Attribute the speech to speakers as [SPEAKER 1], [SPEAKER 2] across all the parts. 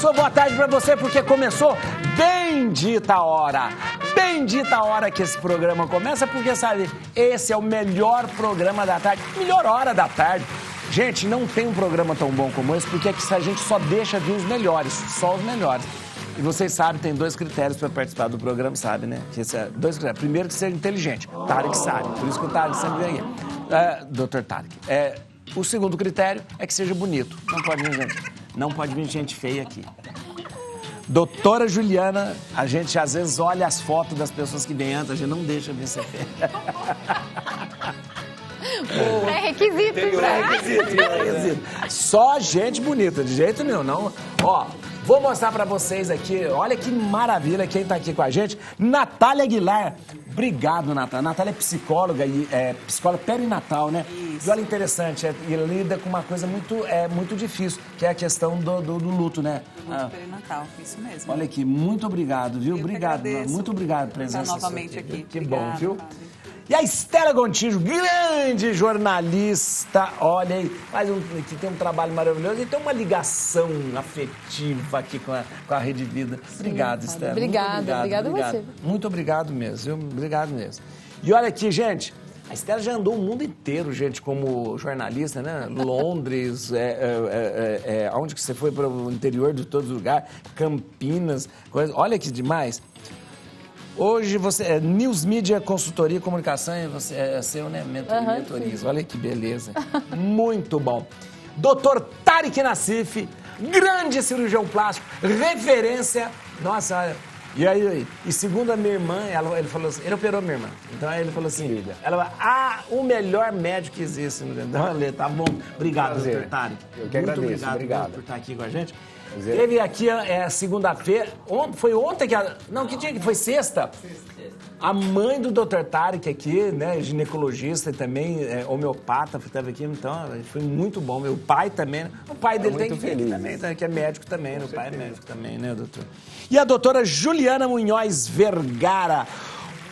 [SPEAKER 1] Começou, boa tarde pra você, porque começou bendita a hora. Bendita a hora que esse programa começa, porque, sabe, esse é o melhor programa da tarde, melhor hora da tarde. Gente, não tem um programa tão bom como esse, porque a gente só deixa vir os melhores, só os melhores. E vocês sabem, tem 2 critérios para participar do programa, sabe, né? Que esse é 2 critérios. Primeiro, que seja inteligente. Tarek sabe, por isso que o Tarek sempre vem aqui. Dr. Tarek. O segundo critério é que seja bonito. Não pode vir gente feia aqui. Doutora Juliana, a gente às vezes olha as fotos das pessoas que vêm antes, a gente não deixa vir ser feia.
[SPEAKER 2] Pré-requisito.
[SPEAKER 1] Pré-requisito. Só gente bonita, de jeito nenhum, não. Ó, vou mostrar pra vocês aqui, olha que maravilha quem tá aqui com a gente. Natália Aguilar. Obrigado, Natália. Natália é psicóloga, psicóloga perinatal, né? Isso. E olha, interessante, e lida com uma coisa muito difícil, que é a questão do luto, né?
[SPEAKER 3] Luto perinatal, isso mesmo.
[SPEAKER 1] Olha aqui, muito obrigado, viu?
[SPEAKER 3] Obrigado.
[SPEAKER 1] Muito obrigado por presença
[SPEAKER 3] novamente aqui.
[SPEAKER 1] Que
[SPEAKER 3] Obrigada,
[SPEAKER 1] bom, viu?
[SPEAKER 3] Fábio.
[SPEAKER 1] E a Estela Gontijo, grande jornalista, olha aí, que tem um trabalho maravilhoso e tem uma ligação afetiva aqui com a Rede Vida. Obrigado, Estela.
[SPEAKER 2] Obrigada a você.
[SPEAKER 1] Muito obrigado mesmo, viu? Obrigado mesmo. E olha aqui, gente, a Estela já andou o mundo inteiro, gente, como jornalista, né? Londres, onde que você foi para o interior de todos os lugares, Campinas, olha que demais. Hoje você é News Media, Consultoria e Comunicação, e você é seu, né? Mentoria. Olha que beleza. Muito bom. Doutor Tarek Nassif, grande cirurgião plástico, referência. Nossa, olha. E segundo a minha irmã, ele falou assim, ele operou minha irmã. Então ele falou assim, o melhor médico que existe. Então, tá bom. Obrigado, doutor Tarek.
[SPEAKER 4] Eu que agradeço. Obrigado
[SPEAKER 1] por estar aqui com a gente. Teve aqui segunda-feira, foi ontem que que dia que foi? Sexta? A mãe do Dr. Tarek aqui, né, ginecologista e também homeopata, estava aqui, então foi muito bom. Meu pai também, né? O pai dele tem que vir também, que é médico também, né? O pai é médico também, né, doutor? E a doutora Juliana Munhoz Vergara,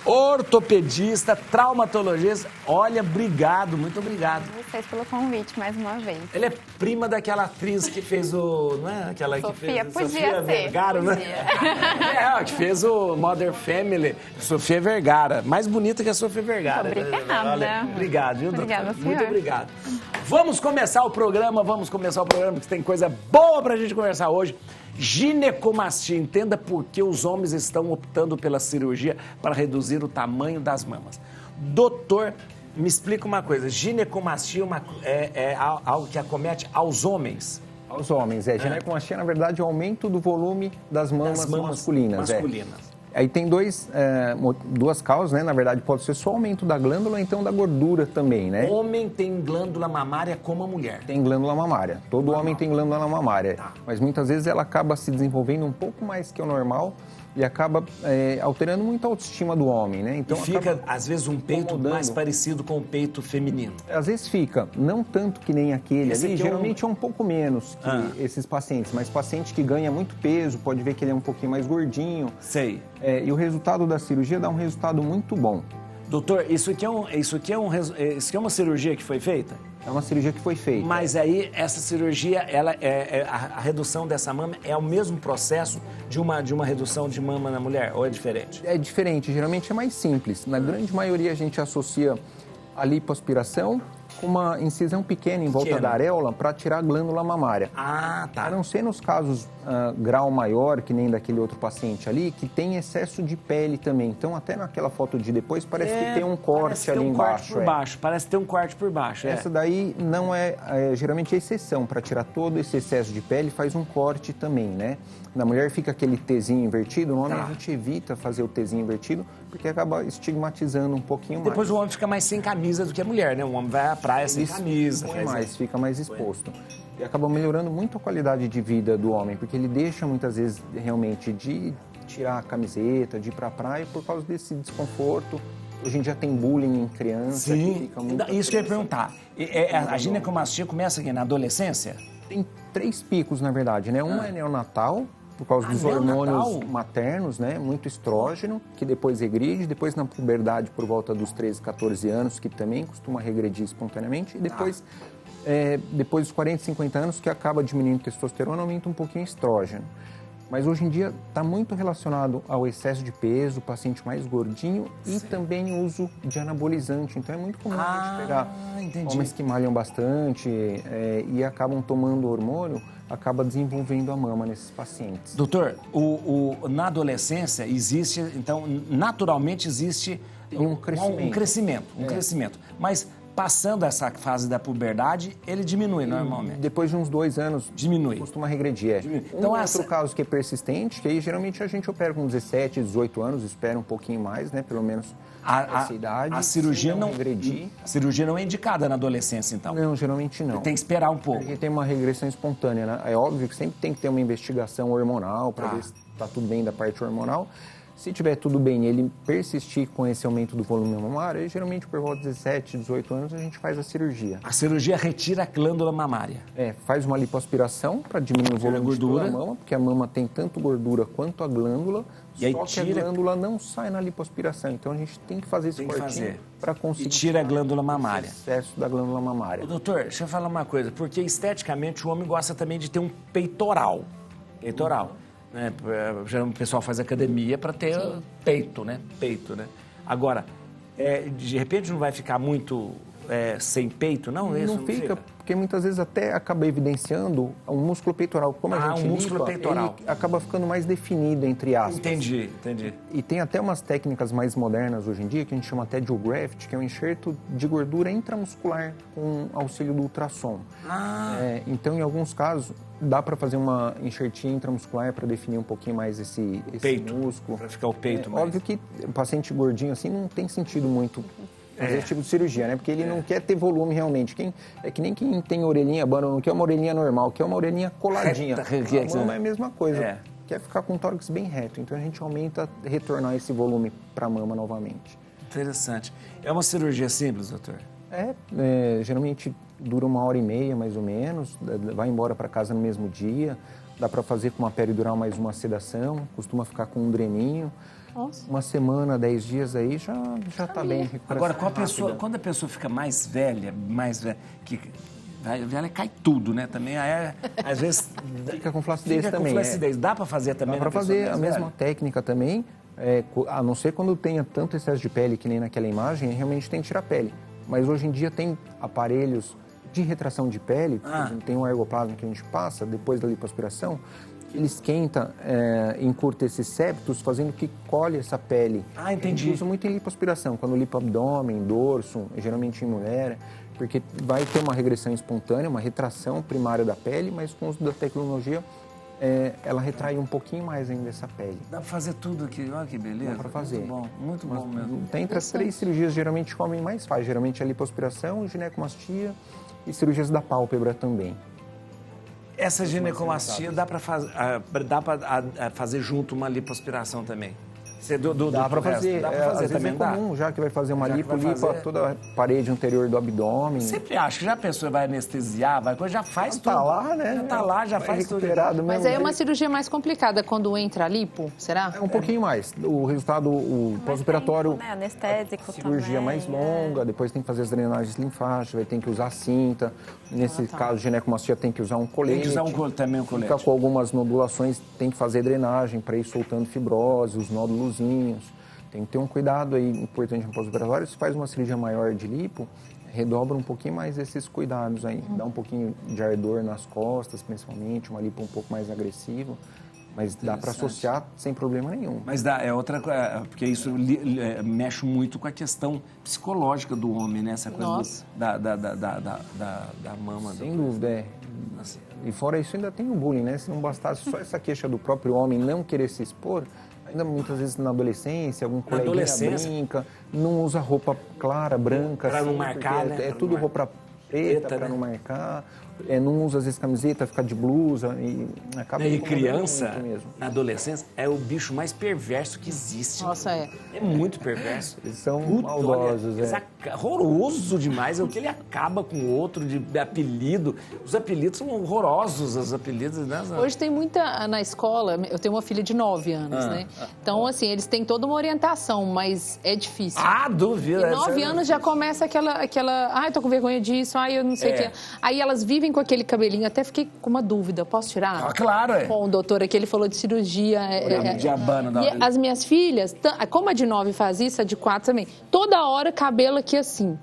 [SPEAKER 1] ortopedista, traumatologista. Olha, muito obrigado.
[SPEAKER 2] Vocês pelo convite mais uma vez.
[SPEAKER 1] Ela é prima daquela atriz que fez não é? Aquela
[SPEAKER 2] Sofia,
[SPEAKER 1] que fez
[SPEAKER 2] podia
[SPEAKER 1] Sofia
[SPEAKER 2] ser.
[SPEAKER 1] Vergara, né? Que fez o Mother Family, Sofia Vergara. Mais bonita que a Sofia Vergara.
[SPEAKER 2] Obrigada.
[SPEAKER 1] Olha, obrigado, viu, doutor?
[SPEAKER 2] Obrigada, senhor.
[SPEAKER 1] Muito obrigado. Vamos começar o programa, porque tem coisa boa pra gente conversar hoje. Ginecomastia. Entenda por que os homens estão optando pela cirurgia para reduzir o tamanho das mamas. Doutor, me explica uma coisa. Ginecomastia é algo que acomete aos homens?
[SPEAKER 4] Aos homens, ginecomastia, na verdade, é o aumento do volume das mamas masculinas. Aí tem duas causas, né? Na verdade, pode ser só aumento da glândula ou então da gordura também, né?
[SPEAKER 1] Homem tem glândula mamária como a mulher?
[SPEAKER 4] Tem glândula mamária. Todo homem tem glândula mamária. Tá. Mas muitas vezes ela acaba se desenvolvendo um pouco mais que o normal e acaba alterando muito a autoestima do homem, né? Então,
[SPEAKER 1] e fica, às vezes, um peito mais parecido com o peito feminino?
[SPEAKER 4] Às vezes fica, não tanto que nem aquele ali, geralmente é um pouco menos que esses pacientes, mas paciente que ganha muito peso, pode ver que ele é um pouquinho mais gordinho.
[SPEAKER 1] Sei.
[SPEAKER 4] E o resultado da cirurgia dá um resultado muito bom.
[SPEAKER 1] Doutor, isso aqui é uma cirurgia que foi feita?
[SPEAKER 4] É uma cirurgia que foi feita.
[SPEAKER 1] Mas aí, essa cirurgia, a redução dessa mama é o mesmo processo de uma redução de mama na mulher? Ou é diferente?
[SPEAKER 4] É diferente, geralmente é mais simples. Na grande maioria, a gente associa a lipoaspiração com uma incisão pequena em volta da areola para tirar a glândula mamária.
[SPEAKER 1] Ah, tá.
[SPEAKER 4] A não ser nos casos grau maior, que nem daquele outro paciente ali, que tem excesso de pele também. Então, até naquela foto de depois, parece que tem um corte ali embaixo.
[SPEAKER 1] Parece ter um corte por baixo.
[SPEAKER 4] Essa daí não geralmente é exceção. Para tirar todo esse excesso de pele, faz um corte também, né? Na mulher fica aquele Tzinho invertido, no homem a gente evita fazer o Tzinho invertido, porque acaba estigmatizando um pouquinho mais.
[SPEAKER 1] Depois o homem fica mais sem camisa do que a mulher, né? O homem vai à praia sem camisa.
[SPEAKER 4] Fica mais exposto. E acaba melhorando muito a qualidade de vida do homem, porque ele deixa muitas vezes realmente de tirar a camiseta, de ir pra praia por causa desse desconforto. Hoje em dia tem bullying em criança.
[SPEAKER 1] Sim,
[SPEAKER 4] que fica muito
[SPEAKER 1] isso que eu ia perguntar. A ginecomastia começa aqui na adolescência?
[SPEAKER 4] Tem 3 picos, na verdade, né? Um é neonatal, por causa dos hormônios maternos, né? Muito estrógeno, que depois regride, depois na puberdade por volta dos 13, 14 anos, que também costuma regredir espontaneamente, e depois depois dos 40, 50 anos, que acaba diminuindo testosterona, aumenta um pouquinho o estrógeno. Mas hoje em dia está muito relacionado ao excesso de peso, o paciente mais gordinho e também o uso de anabolizante. Então é muito comum a gente pegar homens que malham bastante e acabam tomando hormônio, acaba desenvolvendo a mama nesses pacientes.
[SPEAKER 1] Doutor, na adolescência existe, então, naturalmente existe
[SPEAKER 4] um crescimento.
[SPEAKER 1] Um crescimento. Mas passando essa fase da puberdade, ele diminui normalmente.
[SPEAKER 4] Depois de uns 2 anos,
[SPEAKER 1] diminui.
[SPEAKER 4] Costuma regredir. Então, outro caso que é persistente, que aí geralmente a gente opera com 17, 18 anos, espera um pouquinho mais, né? Pelo menos essa idade.
[SPEAKER 1] A cirurgia não
[SPEAKER 4] regredir.
[SPEAKER 1] A cirurgia não é indicada na adolescência, então?
[SPEAKER 4] Não, geralmente não.
[SPEAKER 1] Tem que esperar um pouco.
[SPEAKER 4] Porque tem uma regressão espontânea, né? É óbvio que sempre tem que ter uma investigação hormonal para ver se está tudo bem da parte hormonal. Se tiver tudo bem e ele persistir com esse aumento do volume mamário, aí, geralmente por volta de 17, 18 anos a gente faz a cirurgia.
[SPEAKER 1] A cirurgia retira a glândula mamária.
[SPEAKER 4] Faz uma lipoaspiração para diminuir o volume
[SPEAKER 1] gordura
[SPEAKER 4] da mama, porque a mama tem tanto gordura quanto a glândula,
[SPEAKER 1] e
[SPEAKER 4] só que a glândula não sai na lipoaspiração. Então a gente tem que fazer esse cortinho para conseguir...
[SPEAKER 1] E tira a glândula mamária.
[SPEAKER 4] O excesso da glândula mamária.
[SPEAKER 1] Doutor, deixa eu falar uma coisa, porque esteticamente o homem gosta também de ter um peitoral. Peitoral. Né? O pessoal faz academia para ter peito, né? Agora, de repente não vai ficar muito sem peito, não? Isso
[SPEAKER 4] não fica, porque muitas vezes até acaba evidenciando um músculo peitoral. Como a gente
[SPEAKER 1] músculo peitoral.
[SPEAKER 4] Ele acaba ficando mais definido, entre aspas.
[SPEAKER 1] Entendi.
[SPEAKER 4] E tem até umas técnicas mais modernas hoje em dia, que a gente chama até de graft, que é um enxerto de gordura intramuscular com auxílio do ultrassom. Então, em alguns casos, dá para fazer uma enxertinha intramuscular para definir um pouquinho mais esse músculo.
[SPEAKER 1] Para ficar o peito mais.
[SPEAKER 4] Óbvio que o paciente gordinho assim não tem sentido muito fazer esse tipo de cirurgia, né? Porque ele não quer ter volume realmente. É que nem quem tem orelhinha banda, não quer uma orelhinha normal, quer uma orelhinha coladinha. A mama é a mesma coisa. Quer ficar com o tórax bem reto. Então a gente aumenta, retornar esse volume para a mama novamente.
[SPEAKER 1] Interessante. É uma cirurgia simples, doutor?
[SPEAKER 4] Geralmente dura 1h30, mais ou menos. Vai embora para casa no mesmo dia. Dá para fazer com uma peridural mais uma sedação. Costuma ficar com um dreninho.
[SPEAKER 2] Nossa.
[SPEAKER 4] Uma semana, 10 dias aí já está bem.
[SPEAKER 1] Agora, quando a pessoa fica mais velha, que velha cai tudo, né? Também às vezes
[SPEAKER 4] fica com flacidez também.
[SPEAKER 1] Dá para fazer também?
[SPEAKER 4] Dá para fazer a mesma técnica também, a não ser quando tenha tanto excesso de pele que nem naquela imagem, realmente tem que tirar a pele. Mas hoje em dia tem aparelhos de retração de pele, tem um ergoplasma que a gente passa depois da lipoaspiração, ele esquenta, encurta esses septos, fazendo que colhe essa pele.
[SPEAKER 1] Entendi.
[SPEAKER 4] A gente usa muito em lipoaspiração, quando lipa abdômen, dorso, geralmente em mulher, porque vai ter uma regressão espontânea, uma retração primária da pele, mas com o uso da tecnologia, ela retrai um pouquinho mais ainda essa pele.
[SPEAKER 1] Dá para fazer tudo aqui, olha que beleza.
[SPEAKER 4] Dá para fazer.
[SPEAKER 1] Muito bom mesmo.
[SPEAKER 4] Tem entre as 3 cirurgias, geralmente o homem mais faz, geralmente a lipoaspiração, ginecomastia e cirurgias da pálpebra também.
[SPEAKER 1] Essa ginecomastia dá para fazer junto uma lipoaspiração também?
[SPEAKER 4] Dá para fazer. Às vezes
[SPEAKER 1] também
[SPEAKER 4] é comum, já que vai fazer uma limpa toda a parede anterior do abdômen.
[SPEAKER 1] Sempre acho que já a pessoa vai anestesiar, já faz tudo.
[SPEAKER 4] Tá lá, né?
[SPEAKER 1] Já tá lá, já faz tudo.
[SPEAKER 2] Mas aí é uma cirurgia mais complicada quando entra a lipo, será?
[SPEAKER 4] Um pouquinho mais. O resultado, o pós-operatório...
[SPEAKER 2] Né? Anestésico
[SPEAKER 4] cirurgia
[SPEAKER 2] também,
[SPEAKER 4] mais longa, depois tem que fazer as drenagens linfáticas, vai ter que usar cinta. Nesse caso, ginecomastia tem que usar um colete.
[SPEAKER 1] Tem que usar também um colete.
[SPEAKER 4] Fica com algumas nodulações, tem que fazer drenagem para ir soltando fibrose, os nódulos. Tem que ter um cuidado aí importante no pós-operatório. Se faz uma cirurgia maior de lipo, redobra um pouquinho mais esses cuidados aí. Dá um pouquinho de ardor nas costas, principalmente, uma lipo um pouco mais agressiva. Mas dá para associar sem problema nenhum.
[SPEAKER 1] Mas é outra coisa, porque isso mexe muito com a questão psicológica do homem, né? Essa coisa da mama.
[SPEAKER 4] Sem dúvida, E fora isso, ainda tem o bullying, né? Se não bastasse só essa queixa do próprio homem não querer se expor, ainda muitas vezes na adolescência, algum coleguinha brinca, não usa roupa clara, branca.
[SPEAKER 1] Para não marcar, né?
[SPEAKER 4] É tudo roupa preta para não marcar. não usa às vezes camiseta, fica de blusa e acaba
[SPEAKER 1] E
[SPEAKER 4] incomodando
[SPEAKER 1] criança,
[SPEAKER 4] muito mesmo.
[SPEAKER 1] na adolescência, é o bicho mais perverso que existe.
[SPEAKER 2] Nossa, é.
[SPEAKER 1] É muito perverso.
[SPEAKER 4] Eles são
[SPEAKER 1] Puta,
[SPEAKER 4] maldosos,
[SPEAKER 1] olha, horroroso demais. É o que ele acaba com o outro de apelido. Os apelidos são horrorosos, os apelidos, né?
[SPEAKER 2] Hoje tem muita, na escola, eu tenho uma filha de 9 anos, né? Então, assim, eles têm toda uma orientação, mas é difícil.
[SPEAKER 1] Duvido.
[SPEAKER 2] E 9 anos já começa aquela, ai, tô com vergonha disso, ai, eu não sei o que. Aí elas vivem com aquele cabelinho, até fiquei com uma dúvida, posso tirar?
[SPEAKER 1] Claro, é.
[SPEAKER 2] Com o doutor aqui, ele falou de cirurgia.
[SPEAKER 1] De abano da
[SPEAKER 2] E as minhas filhas, como a de 9 faz isso, a de 4 também, toda hora cabelo aqui assim.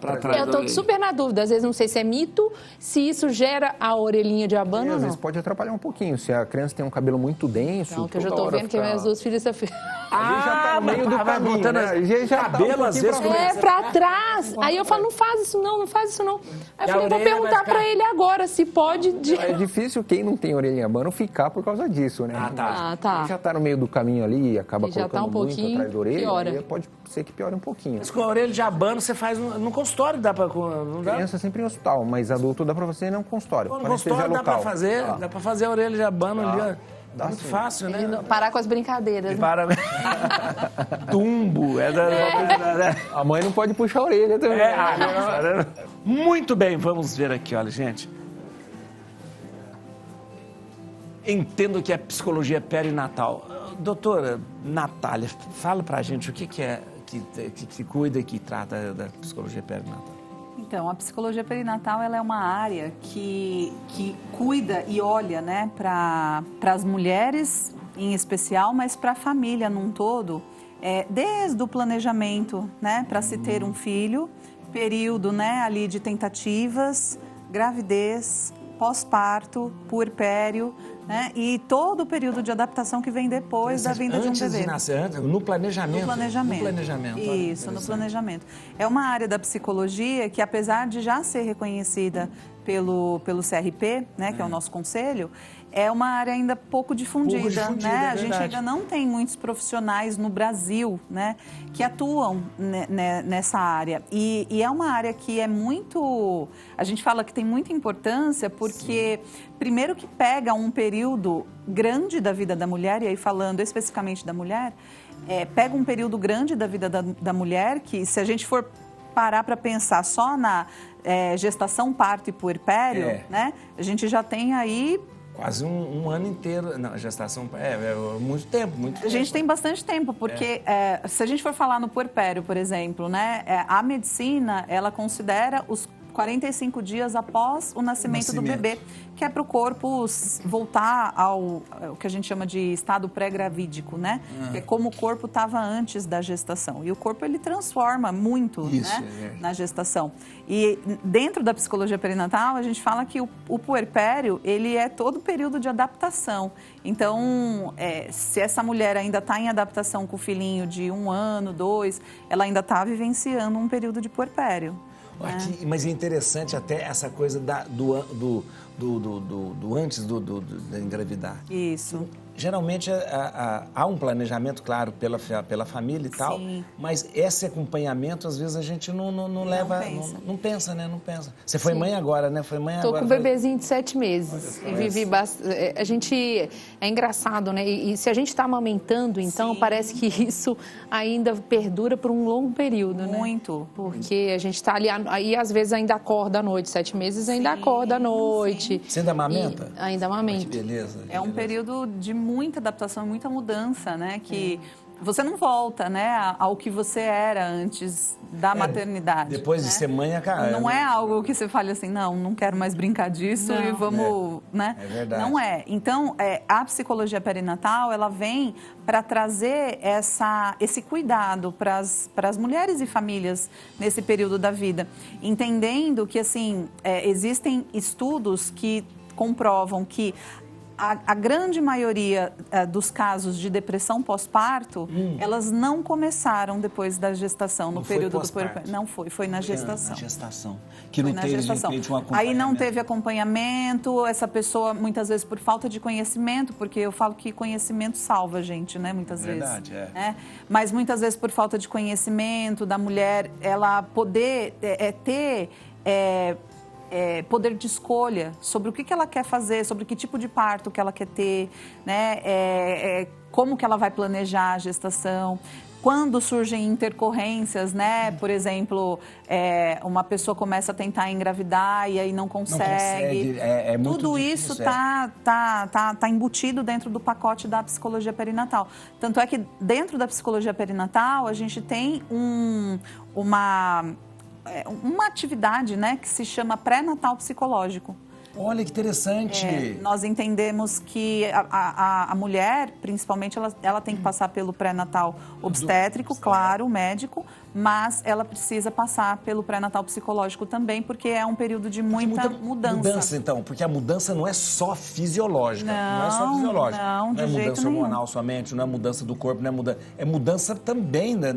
[SPEAKER 1] Pra trás
[SPEAKER 2] Eu
[SPEAKER 1] da
[SPEAKER 2] tô
[SPEAKER 1] orelha.
[SPEAKER 2] super na dúvida, às vezes não sei se é mito, se isso gera a orelhinha de
[SPEAKER 4] E
[SPEAKER 2] abano ou
[SPEAKER 4] às
[SPEAKER 2] não.
[SPEAKER 4] vezes pode atrapalhar um pouquinho. Se a criança tem um cabelo muito denso,
[SPEAKER 2] Não, que eu já
[SPEAKER 4] toda
[SPEAKER 2] tô
[SPEAKER 4] hora
[SPEAKER 2] vendo que
[SPEAKER 4] fica-
[SPEAKER 2] minhas duas filhas...
[SPEAKER 4] já tá no meio do caminho,
[SPEAKER 1] botando
[SPEAKER 4] né? Já tá um
[SPEAKER 1] cabelo, às
[SPEAKER 4] pouquinho
[SPEAKER 1] vezes,
[SPEAKER 4] pra frente.
[SPEAKER 2] É, pra trás. Aí eu falo, não faz isso não, não faz isso não. Aí
[SPEAKER 1] E a
[SPEAKER 2] eu falei, vou
[SPEAKER 1] orelha vai
[SPEAKER 2] perguntar
[SPEAKER 1] ficar-
[SPEAKER 2] pra ele agora se pode...
[SPEAKER 4] É difícil quem não tem orelha em abano ficar por causa disso, né?
[SPEAKER 2] Ah, tá.
[SPEAKER 4] Já tá no meio do caminho ali e acaba
[SPEAKER 2] E já tá
[SPEAKER 4] colocando
[SPEAKER 2] um
[SPEAKER 4] muito
[SPEAKER 2] pouquinho,
[SPEAKER 4] atrás da orelha,
[SPEAKER 2] piora.
[SPEAKER 4] aí pode ser que piore um pouquinho.
[SPEAKER 1] Mas com a orelha de abano, você faz no consultório, dá pra... Não dá?
[SPEAKER 4] Criança sempre em hospital, mas adulto dá pra você não consultório.
[SPEAKER 1] No
[SPEAKER 4] anestesia
[SPEAKER 1] consultório dá pra
[SPEAKER 4] local.
[SPEAKER 1] fazer, dá pra fazer a orelha de abano ali, ó.
[SPEAKER 4] Dá
[SPEAKER 1] Muito
[SPEAKER 4] sim.
[SPEAKER 1] fácil, né?
[SPEAKER 2] Ele não- parar com as brincadeiras.
[SPEAKER 1] E
[SPEAKER 2] né?
[SPEAKER 1] para... Tumbo.
[SPEAKER 4] A mãe não pode puxar a orelha também.
[SPEAKER 1] Muito bem, vamos ver aqui, olha, gente. Entendo que é psicologia perinatal. Doutora Natália, fala pra gente o que é que cuida e que trata da psicologia perinatal.
[SPEAKER 3] Então, a psicologia perinatal ela é uma área que cuida e olha, né, para as mulheres em especial, mas para a família num todo, desde o planejamento, né, para se ter um filho, período, né, ali de tentativas, gravidez, pós-parto, puerpério, né, e todo o período de adaptação que vem depois da vinda de um
[SPEAKER 1] Antes
[SPEAKER 3] bebê.
[SPEAKER 1] de nascer, no planejamento.
[SPEAKER 3] No planejamento.
[SPEAKER 1] No planejamento. olha,
[SPEAKER 3] Isso, no
[SPEAKER 1] interessante.
[SPEAKER 3] planejamento. É uma área da psicologia que, apesar de já ser reconhecida pelo CRP, né, que é o nosso conselho, é uma área ainda pouco difundida,
[SPEAKER 1] Pouco difundida,
[SPEAKER 3] né?
[SPEAKER 1] é
[SPEAKER 3] A gente
[SPEAKER 1] verdade.
[SPEAKER 3] ainda não tem muitos profissionais no Brasil, né, que atuam nessa área. E é uma área que é muito... A gente fala que tem muita importância porque, primeiro que pega um período grande da vida da mulher, e aí falando especificamente da mulher, pega um período grande da vida da mulher que, se a gente for parar para pensar só na gestação, parto e puerpério, né, a gente já tem aí...
[SPEAKER 1] Quase um ano inteiro. Não, gestação muito tempo, muito tempo.
[SPEAKER 3] A gente tem bastante tempo, porque se a gente for falar no puerpério, por exemplo, né, a medicina, ela considera os 45 dias após o nascimento do bebê, que é para o corpo voltar ao que a gente chama de estado pré-gravídico, né? Que é como o corpo estava antes da gestação. E o corpo, ele transforma muito,
[SPEAKER 1] Isso,
[SPEAKER 3] né, na gestação. E dentro da psicologia perinatal, a gente fala que o puerpério, ele é todo o período de adaptação. Então, se essa mulher ainda está em adaptação com o filhinho de 1 ano, 2, ela ainda está vivenciando um período de puerpério.
[SPEAKER 1] Mas é interessante até essa coisa do antes de engravidar.
[SPEAKER 3] Isso.
[SPEAKER 1] Geralmente há um planejamento, claro, pela família e tal,
[SPEAKER 3] Sim.
[SPEAKER 1] mas esse acompanhamento, às vezes, a gente não leva... Não pensa, né? Não pensa. Você foi mãe agora, né? Foi mãe
[SPEAKER 2] Tô
[SPEAKER 1] agora.
[SPEAKER 2] com um bebezinho de 7 meses. E vivi bastante. A gente... É engraçado, né? E se a gente está amamentando, então, parece que isso ainda perdura por um longo período, né?
[SPEAKER 3] Muito.
[SPEAKER 2] Porque a gente está ali... Aí, às vezes, ainda acorda à noite. 7 meses ainda acorda à noite.
[SPEAKER 1] Você ainda amamenta?
[SPEAKER 2] E ainda amamenta.
[SPEAKER 1] Que beleza.
[SPEAKER 3] É um período de muita adaptação, muita mudança, né? Que você não volta, né, ao que você era antes da maternidade.
[SPEAKER 1] Depois de
[SPEAKER 3] né?
[SPEAKER 1] ser mãe, cara...
[SPEAKER 3] Não é algo que você fale assim, não quero mais brincar disso e vamos, né?
[SPEAKER 1] É verdade.
[SPEAKER 3] Não é. Então, a psicologia perinatal, ela vem para trazer esse cuidado para as mulheres e famílias nesse período da vida, entendendo que, assim, existem estudos que comprovam que a grande maioria dos casos de depressão pós-parto, elas não começaram depois da gestação, no período do puerpério. Não foi na gestação.
[SPEAKER 1] Na gestação. Que não
[SPEAKER 3] Foi na
[SPEAKER 1] teve,
[SPEAKER 3] gestação.
[SPEAKER 1] de repente, um acompanhamento.
[SPEAKER 3] Aí não teve acompanhamento, essa pessoa, muitas vezes, por falta de conhecimento, porque eu falo que conhecimento salva a gente, né, muitas
[SPEAKER 1] Verdade,
[SPEAKER 3] vezes. Mas muitas vezes por falta de conhecimento da mulher, ela poder ter poder de escolha sobre o que ela quer fazer, sobre que tipo de parto que ela quer ter, né? Como que ela vai planejar a gestação. Quando surgem intercorrências, né? Por exemplo, uma pessoa começa a tentar engravidar e aí não consegue.
[SPEAKER 1] É muito
[SPEAKER 3] Tudo
[SPEAKER 1] difícil,
[SPEAKER 3] isso tá embutido dentro do pacote da psicologia perinatal. Tanto é que dentro da psicologia perinatal a gente tem uma atividade, né, que se chama pré-natal psicológico.
[SPEAKER 1] Olha que interessante.
[SPEAKER 3] Nós entendemos que a mulher, principalmente, ela tem que passar pelo pré-natal obstétrico, claro, médico, mas ela precisa passar pelo pré-natal psicológico também, porque é um período de muita mudança.
[SPEAKER 1] Mudança, então, porque a mudança não é só fisiológica. Não é só fisiológica.
[SPEAKER 3] Não,
[SPEAKER 1] não é mudança hormonal somente, não é mudança do corpo, não é mudança. É mudança também, né?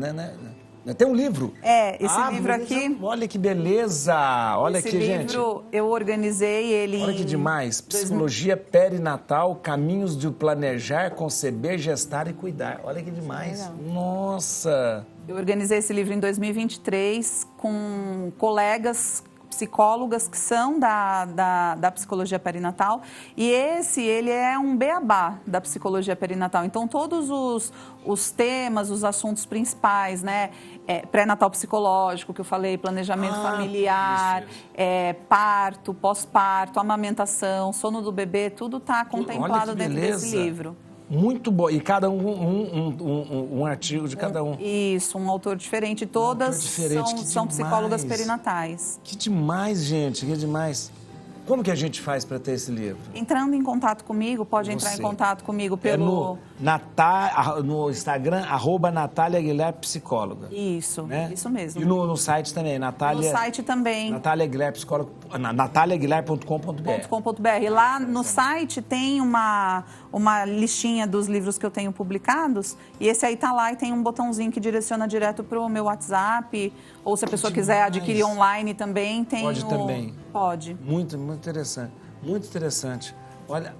[SPEAKER 1] Tem um livro.
[SPEAKER 3] Esse livro aqui...
[SPEAKER 1] Olha que beleza! Olha aqui, gente.
[SPEAKER 3] Esse livro, eu organizei ele...
[SPEAKER 1] Olha que demais. Psicologia perinatal, caminhos de planejar, conceber, gestar e cuidar. Olha que demais. Legal. Nossa!
[SPEAKER 3] Eu organizei esse livro em 2023 com colegas psicólogas que são da psicologia perinatal, e ele é um beabá da psicologia perinatal. Então, todos os temas, os assuntos principais, né? Pré-natal psicológico, que eu falei, planejamento familiar, parto, pós-parto, amamentação, sono do bebê, tudo está contemplado dentro desse livro.
[SPEAKER 1] Muito bom. E cada um artigo de cada um.
[SPEAKER 3] Isso, um autor diferente. Todas são psicólogas perinatais.
[SPEAKER 1] Que demais, gente, que demais. Como que a gente faz para ter esse livro?
[SPEAKER 3] Entrando em contato comigo, pode entrar em contato comigo pelo...
[SPEAKER 1] no Instagram, @Natália Aguilar Psicóloga.
[SPEAKER 3] Isso,
[SPEAKER 1] né?
[SPEAKER 3] Isso mesmo.
[SPEAKER 1] E no site também, Natália...
[SPEAKER 3] No site também.
[SPEAKER 1] Natália Aguilar Psicóloga, nataliaaguilar.com.br.
[SPEAKER 3] Lá no site tem uma listinha dos livros que eu tenho publicados, e esse aí tá lá e tem um botãozinho que direciona direto pro meu WhatsApp, ou se a pessoa quiser adquirir online também, tem...
[SPEAKER 1] Pode também.
[SPEAKER 3] Pode.
[SPEAKER 1] Muito interessante. Muito interessante. Olha,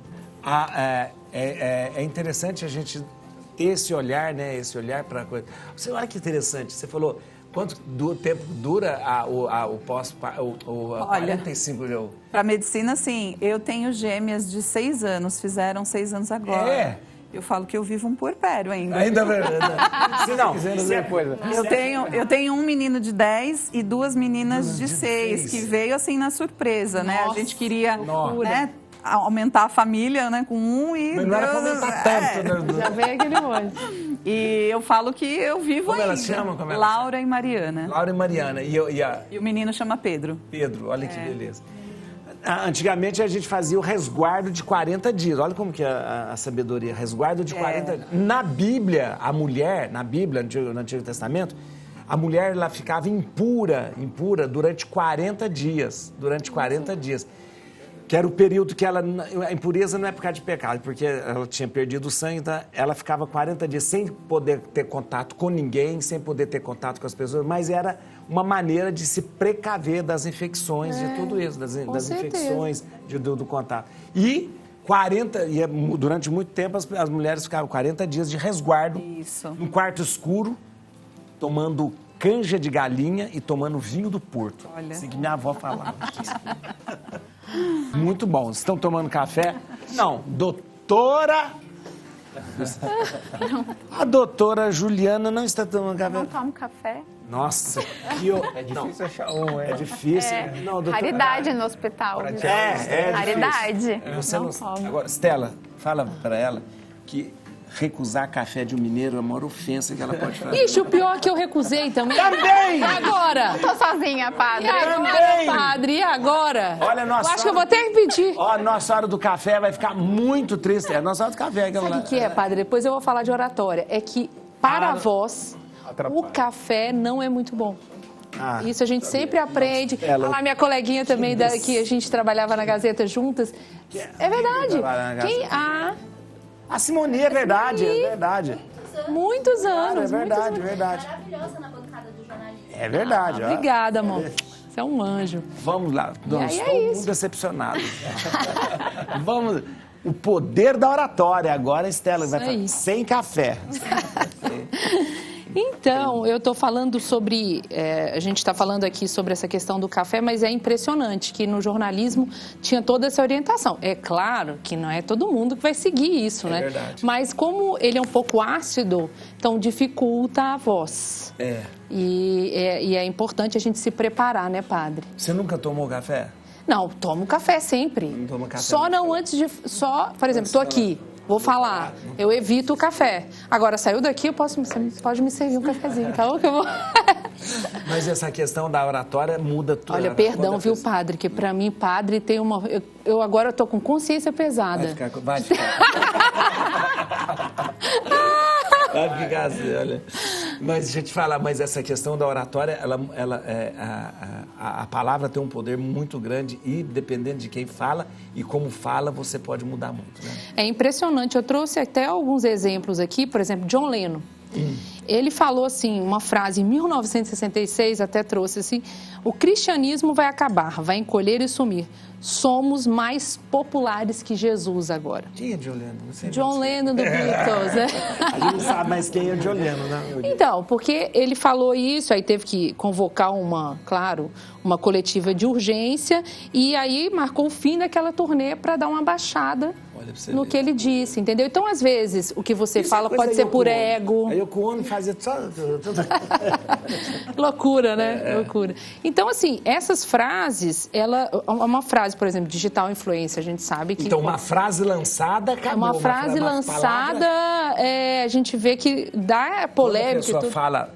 [SPEAKER 1] é interessante a gente ter esse olhar, né? Esse olhar para a coisa. Olha que interessante. Você falou quanto tempo dura o pós-parto? 45
[SPEAKER 3] Para medicina, sim. Eu tenho gêmeas de 6 anos. Fizeram 6 anos agora. Eu falo que eu vivo um puerpério ainda.
[SPEAKER 1] Ainda é verdade.
[SPEAKER 3] Eu tenho um menino de 10 e 2 meninas de 6, que veio assim na surpresa, né? A gente queria, né, aumentar a família, né, com um e...
[SPEAKER 1] Mas não era para aumentar tanto, né?
[SPEAKER 2] Já veio aquele monte.
[SPEAKER 3] E eu falo que eu vivo
[SPEAKER 1] Como
[SPEAKER 3] ainda.
[SPEAKER 1] Elas chamam?
[SPEAKER 3] Laura e Mariana.
[SPEAKER 1] Laura e Mariana. E
[SPEAKER 3] o menino chama Pedro.
[SPEAKER 1] Pedro, olha que beleza. Antigamente a gente fazia o resguardo de 40 dias. Olha como que é a sabedoria. Resguardo de 40 dias. Na Bíblia, no Antigo Testamento, a mulher ela ficava impura durante 40 dias. Que era o período que a impureza não é por causa de pecado, porque ela tinha perdido o sangue, então ela ficava 40 dias sem poder ter contato com ninguém, sem poder ter contato com as pessoas, mas era uma maneira de se precaver das infecções, de tudo isso, das infecções, do contato. E durante muito tempo as mulheres ficavam 40 dias de resguardo, num quarto escuro, tomando canja de galinha e tomando vinho do Porto.
[SPEAKER 3] Olha.
[SPEAKER 1] Assim que minha avó falava. Muito bom. Estão tomando café? Não, doutora... A doutora Juliana não está tomando café.
[SPEAKER 2] Não tomo café.
[SPEAKER 1] Nossa,
[SPEAKER 4] é difícil achar um,
[SPEAKER 1] É difícil. Não, doutora...
[SPEAKER 2] Raridade no hospital.
[SPEAKER 1] Raridade.
[SPEAKER 2] Você não tomo.
[SPEAKER 1] Agora, Stella, fala para ela que recusar café de um mineiro é a maior ofensa que ela pode fazer.
[SPEAKER 2] Ixi, o pior é que eu recusei também.
[SPEAKER 1] Também!
[SPEAKER 2] E agora?
[SPEAKER 5] Tô sozinha, padre.
[SPEAKER 2] E agora,
[SPEAKER 1] Também!
[SPEAKER 2] padre? E agora?
[SPEAKER 1] Olha, nossa.
[SPEAKER 2] Eu acho que eu vou ter que pedir.
[SPEAKER 1] Ó, a nossa hora do café vai ficar muito triste. É a nossa hora do café.
[SPEAKER 2] Sabe o que é, padre? Depois eu vou falar de oratória. É que, para a voz, o café não é muito bom. Isso a gente sempre aprende. A minha coleguinha também, que a gente trabalhava na Gazeta juntas. É verdade.
[SPEAKER 1] A Simone, é verdade, é verdade.
[SPEAKER 2] Muitos anos.
[SPEAKER 1] É verdade, é verdade.
[SPEAKER 5] Maravilhosa na bancada do jornalismo.
[SPEAKER 1] É verdade.
[SPEAKER 2] Obrigada, amor. Você é um anjo.
[SPEAKER 1] Vamos lá. Nós
[SPEAKER 2] aí
[SPEAKER 1] estamos decepcionados. Vamos. O poder da oratória. Agora, Stella, vai falar sem café.
[SPEAKER 2] Então, eu estou falando sobre... a gente está falando aqui sobre essa questão do café, mas é impressionante que no jornalismo tinha toda essa orientação. É claro que não é todo mundo que vai seguir isso, né?
[SPEAKER 1] Verdade.
[SPEAKER 2] Mas como ele é um pouco ácido, então dificulta a voz. E é importante a gente se preparar, né, padre?
[SPEAKER 1] Você nunca tomou café?
[SPEAKER 2] Não, tomo café sempre.
[SPEAKER 1] Não toma café?
[SPEAKER 2] Só não antes de... Por exemplo, estou aqui, vou falar, eu evito o café. Agora, saiu daqui, você pode me servir um cafezinho, tá bom? Que eu vou...
[SPEAKER 1] Mas essa questão da oratória muda tudo.
[SPEAKER 2] Olha, perdão, viu, padre? Que pra mim, padre tem uma... Eu agora estou com consciência pesada.
[SPEAKER 1] Vai ficar. Vai ficar assim, olha. Mas deixa eu te falar, mas essa questão da oratória, a palavra tem um poder muito grande e dependendo de quem fala e como fala, você pode mudar muito, né?
[SPEAKER 2] É impressionante. Eu trouxe até alguns exemplos aqui, por exemplo, John Lennon. Ele falou assim, uma frase em 1966, até trouxe assim, o cristianismo vai acabar, vai encolher e sumir. Somos mais populares que Jesus agora.
[SPEAKER 1] Quem é John Lennon? Não sei.
[SPEAKER 2] John Lennon do Beatles, né?
[SPEAKER 1] A gente não sabe mais quem é John Lennon, né?
[SPEAKER 2] Então, porque ele falou isso, aí teve que convocar uma coletiva de urgência e aí marcou o fim daquela turnê para dar uma baixada no que ele disse, entendeu? Então, às vezes, o que você fala pode ser por ego.
[SPEAKER 1] Aí o Ono fazia só...
[SPEAKER 2] Loucura, né? Loucura. Então, assim, essas frases, uma frase, por exemplo, digital influência, a gente sabe que...
[SPEAKER 1] Então, uma frase lançada, acabou.
[SPEAKER 2] Uma frase lançada, a gente vê que dá polêmica.
[SPEAKER 1] Quando a pessoa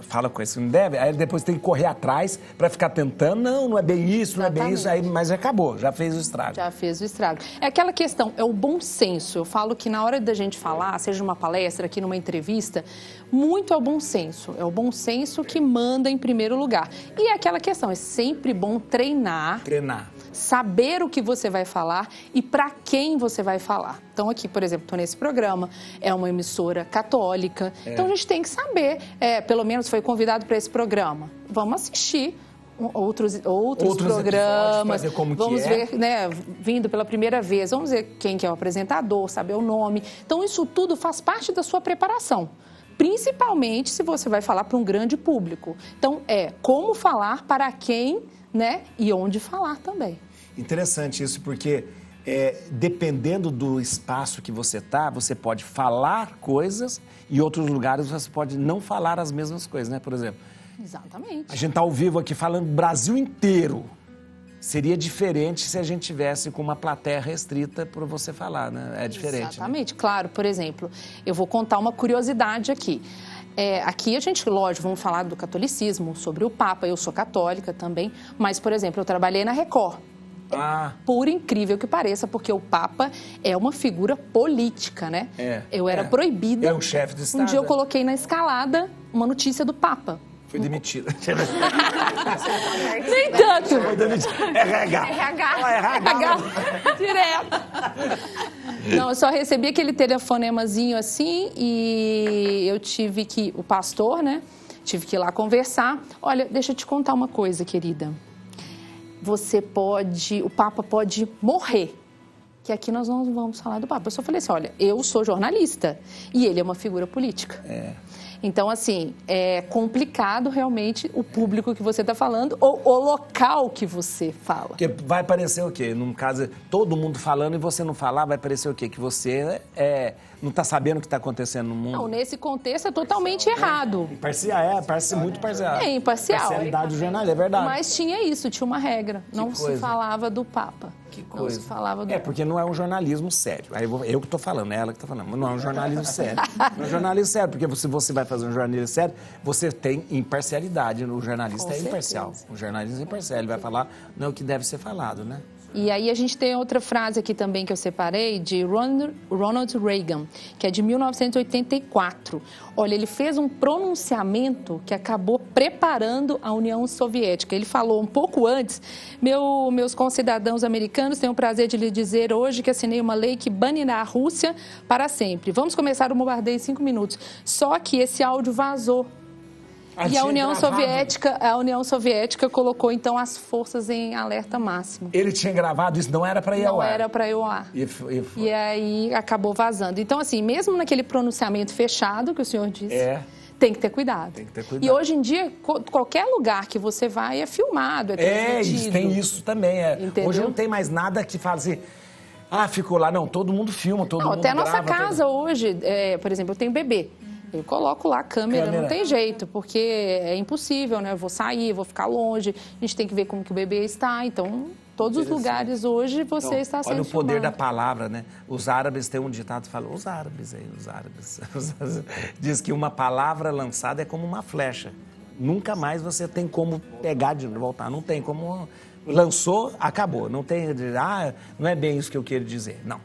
[SPEAKER 1] fala coisa que não deve, aí depois tem que correr atrás para ficar tentando. Não é bem isso, não é bem isso. Aí, mas acabou, já fez o estrago.
[SPEAKER 2] Já fez o estrago. É aquela questão, é o bom senso. Eu falo que na hora da gente falar, seja numa palestra, aqui numa entrevista, muito é o bom senso. É o bom senso que manda em primeiro lugar. E é aquela questão, é sempre bom treinar. Saber o que você vai falar e para quem você vai falar. Então, aqui, por exemplo, estou nesse programa, é uma emissora católica. Então, a gente tem que saber, pelo menos foi convidado para esse programa. Vamos assistir outros programas, vamos ver, né, vindo pela primeira vez, vamos ver quem que é o apresentador, saber o nome. Então, isso tudo faz parte da sua preparação. Principalmente se você vai falar para um grande público. Então, como falar para quem, né? E onde falar também.
[SPEAKER 1] Interessante isso, porque dependendo do espaço que você está, você pode falar coisas e em outros lugares você pode não falar as mesmas coisas, né? Por exemplo.
[SPEAKER 2] Exatamente.
[SPEAKER 1] A gente está ao vivo aqui falando Brasil inteiro. Seria diferente se a gente tivesse com uma plateia restrita para você falar, né? É diferente.
[SPEAKER 2] Exatamente, né? Claro. Por exemplo, eu vou contar uma curiosidade aqui. Aqui a gente, lógico, vamos falar do catolicismo, sobre o Papa. Eu sou católica também, mas, por exemplo, eu trabalhei na Record. Por incrível que pareça, porque o Papa é uma figura política, né? Eu era proibida.
[SPEAKER 1] É um chefe de Estado.
[SPEAKER 2] Um dia eu coloquei na escalada uma notícia do Papa.
[SPEAKER 1] Foi demitida.
[SPEAKER 2] Nem tanto.
[SPEAKER 1] Foi demitida. RH.
[SPEAKER 2] Direto. Não, eu só recebi aquele telefonemazinho assim e eu tive que... O pastor, né? Tive que ir lá conversar. Olha, deixa eu te contar uma coisa, querida. O Papa pode morrer. Que aqui nós não vamos falar do Papa. Eu só falei assim, olha, eu sou jornalista e ele é uma figura política. Então, assim, é complicado realmente o público que você está falando ou o local que você fala.
[SPEAKER 1] Porque vai parecer o quê? Num caso, todo mundo falando e você não falar, vai parecer o quê? Que você não está sabendo o que está acontecendo no mundo.
[SPEAKER 2] Não, nesse contexto é totalmente errado.
[SPEAKER 1] Parece muito parcial.
[SPEAKER 2] É imparcial.
[SPEAKER 1] Parcialidade do jornal, é verdade.
[SPEAKER 2] Mas tinha isso, tinha uma regra. Não se falava do Papa.
[SPEAKER 1] Que coisa.
[SPEAKER 2] Não se falava do Papa.
[SPEAKER 1] Porque não é um jornalismo sério. Aí eu que estou falando, é ela que está falando. Mas não é um jornalismo sério. Não é um jornalismo sério, porque se você vai fazer um jornalismo sério, você tem imparcialidade. O jornalista é imparcial. O jornalista é imparcial. Ele vai falar não é o que deve ser falado, né?
[SPEAKER 2] E aí a gente tem outra frase aqui também que eu separei, de Ronald Reagan, que é de 1984. Olha, ele fez um pronunciamento que acabou preparando a União Soviética. Ele falou um pouco antes, meus concidadãos americanos, tenho o prazer de lhe dizer hoje que assinei uma lei que banirá a Rússia para sempre. Vamos começar o bombardeio em 5 minutos. Só que esse áudio vazou. E a União Soviética colocou, então, as forças em alerta máximo.
[SPEAKER 1] Ele tinha gravado isso, não era para ir ao ar?
[SPEAKER 2] Não era para ir ao ar. E aí acabou vazando. Então, assim, mesmo naquele pronunciamento fechado que o senhor disse, tem que ter cuidado.
[SPEAKER 1] Tem que ter cuidado.
[SPEAKER 2] E hoje em dia, qualquer lugar que você vai é filmado, é transmitido.
[SPEAKER 1] Tem isso também.
[SPEAKER 2] Entendeu?
[SPEAKER 1] Hoje não tem mais nada que fala assim, ficou lá. Não, todo mundo filma, todo mundo
[SPEAKER 2] Até a nossa
[SPEAKER 1] grava,
[SPEAKER 2] casa hoje, por exemplo, eu tenho bebê. Eu coloco lá a câmera, não tem jeito, porque é impossível, né? Eu vou sair, vou ficar longe, a gente tem que ver como que o bebê está, então... Todos os lugares hoje você está sendo
[SPEAKER 1] Olha o poder
[SPEAKER 2] filmado.
[SPEAKER 1] da palavra, né? Os árabes têm um ditado que fala, os árabes. Diz que uma palavra lançada é como uma flecha. Nunca mais você tem como pegar de voltar. Não tem como... Lançou, acabou. Não tem... não é bem isso que eu quero dizer. Não,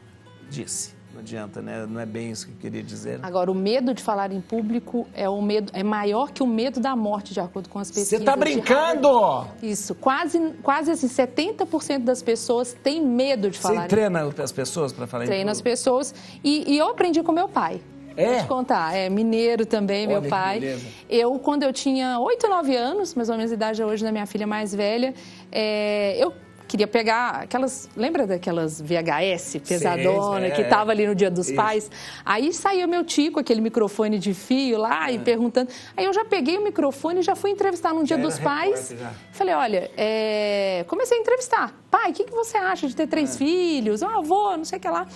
[SPEAKER 1] disse. Não adianta, né? Não é bem isso que eu queria dizer.
[SPEAKER 2] Agora, o medo de falar em público é maior que o medo da morte, de acordo com as pesquisas.
[SPEAKER 1] Você está brincando?
[SPEAKER 2] Isso. Quase assim, 70% das pessoas têm medo de falar.
[SPEAKER 1] Você treina as pessoas para falar em público?
[SPEAKER 2] Treina as pessoas. E eu aprendi com meu pai. Vou te contar. É mineiro também, meu pai. Quando eu tinha 8, 9 anos, mais ou menos a idade hoje da minha filha mais velha, eu queria pegar aquelas... Lembra daquelas VHS pesadona que tava ali no Dia dos Pais? Aí saía meu tio com aquele microfone de fio lá e perguntando. Aí eu já peguei o microfone e já fui entrevistar no Dia dos Pais. Falei, olha, comecei a entrevistar. Pai, o que você acha de ter 3 filhos? Avô, não sei o que lá.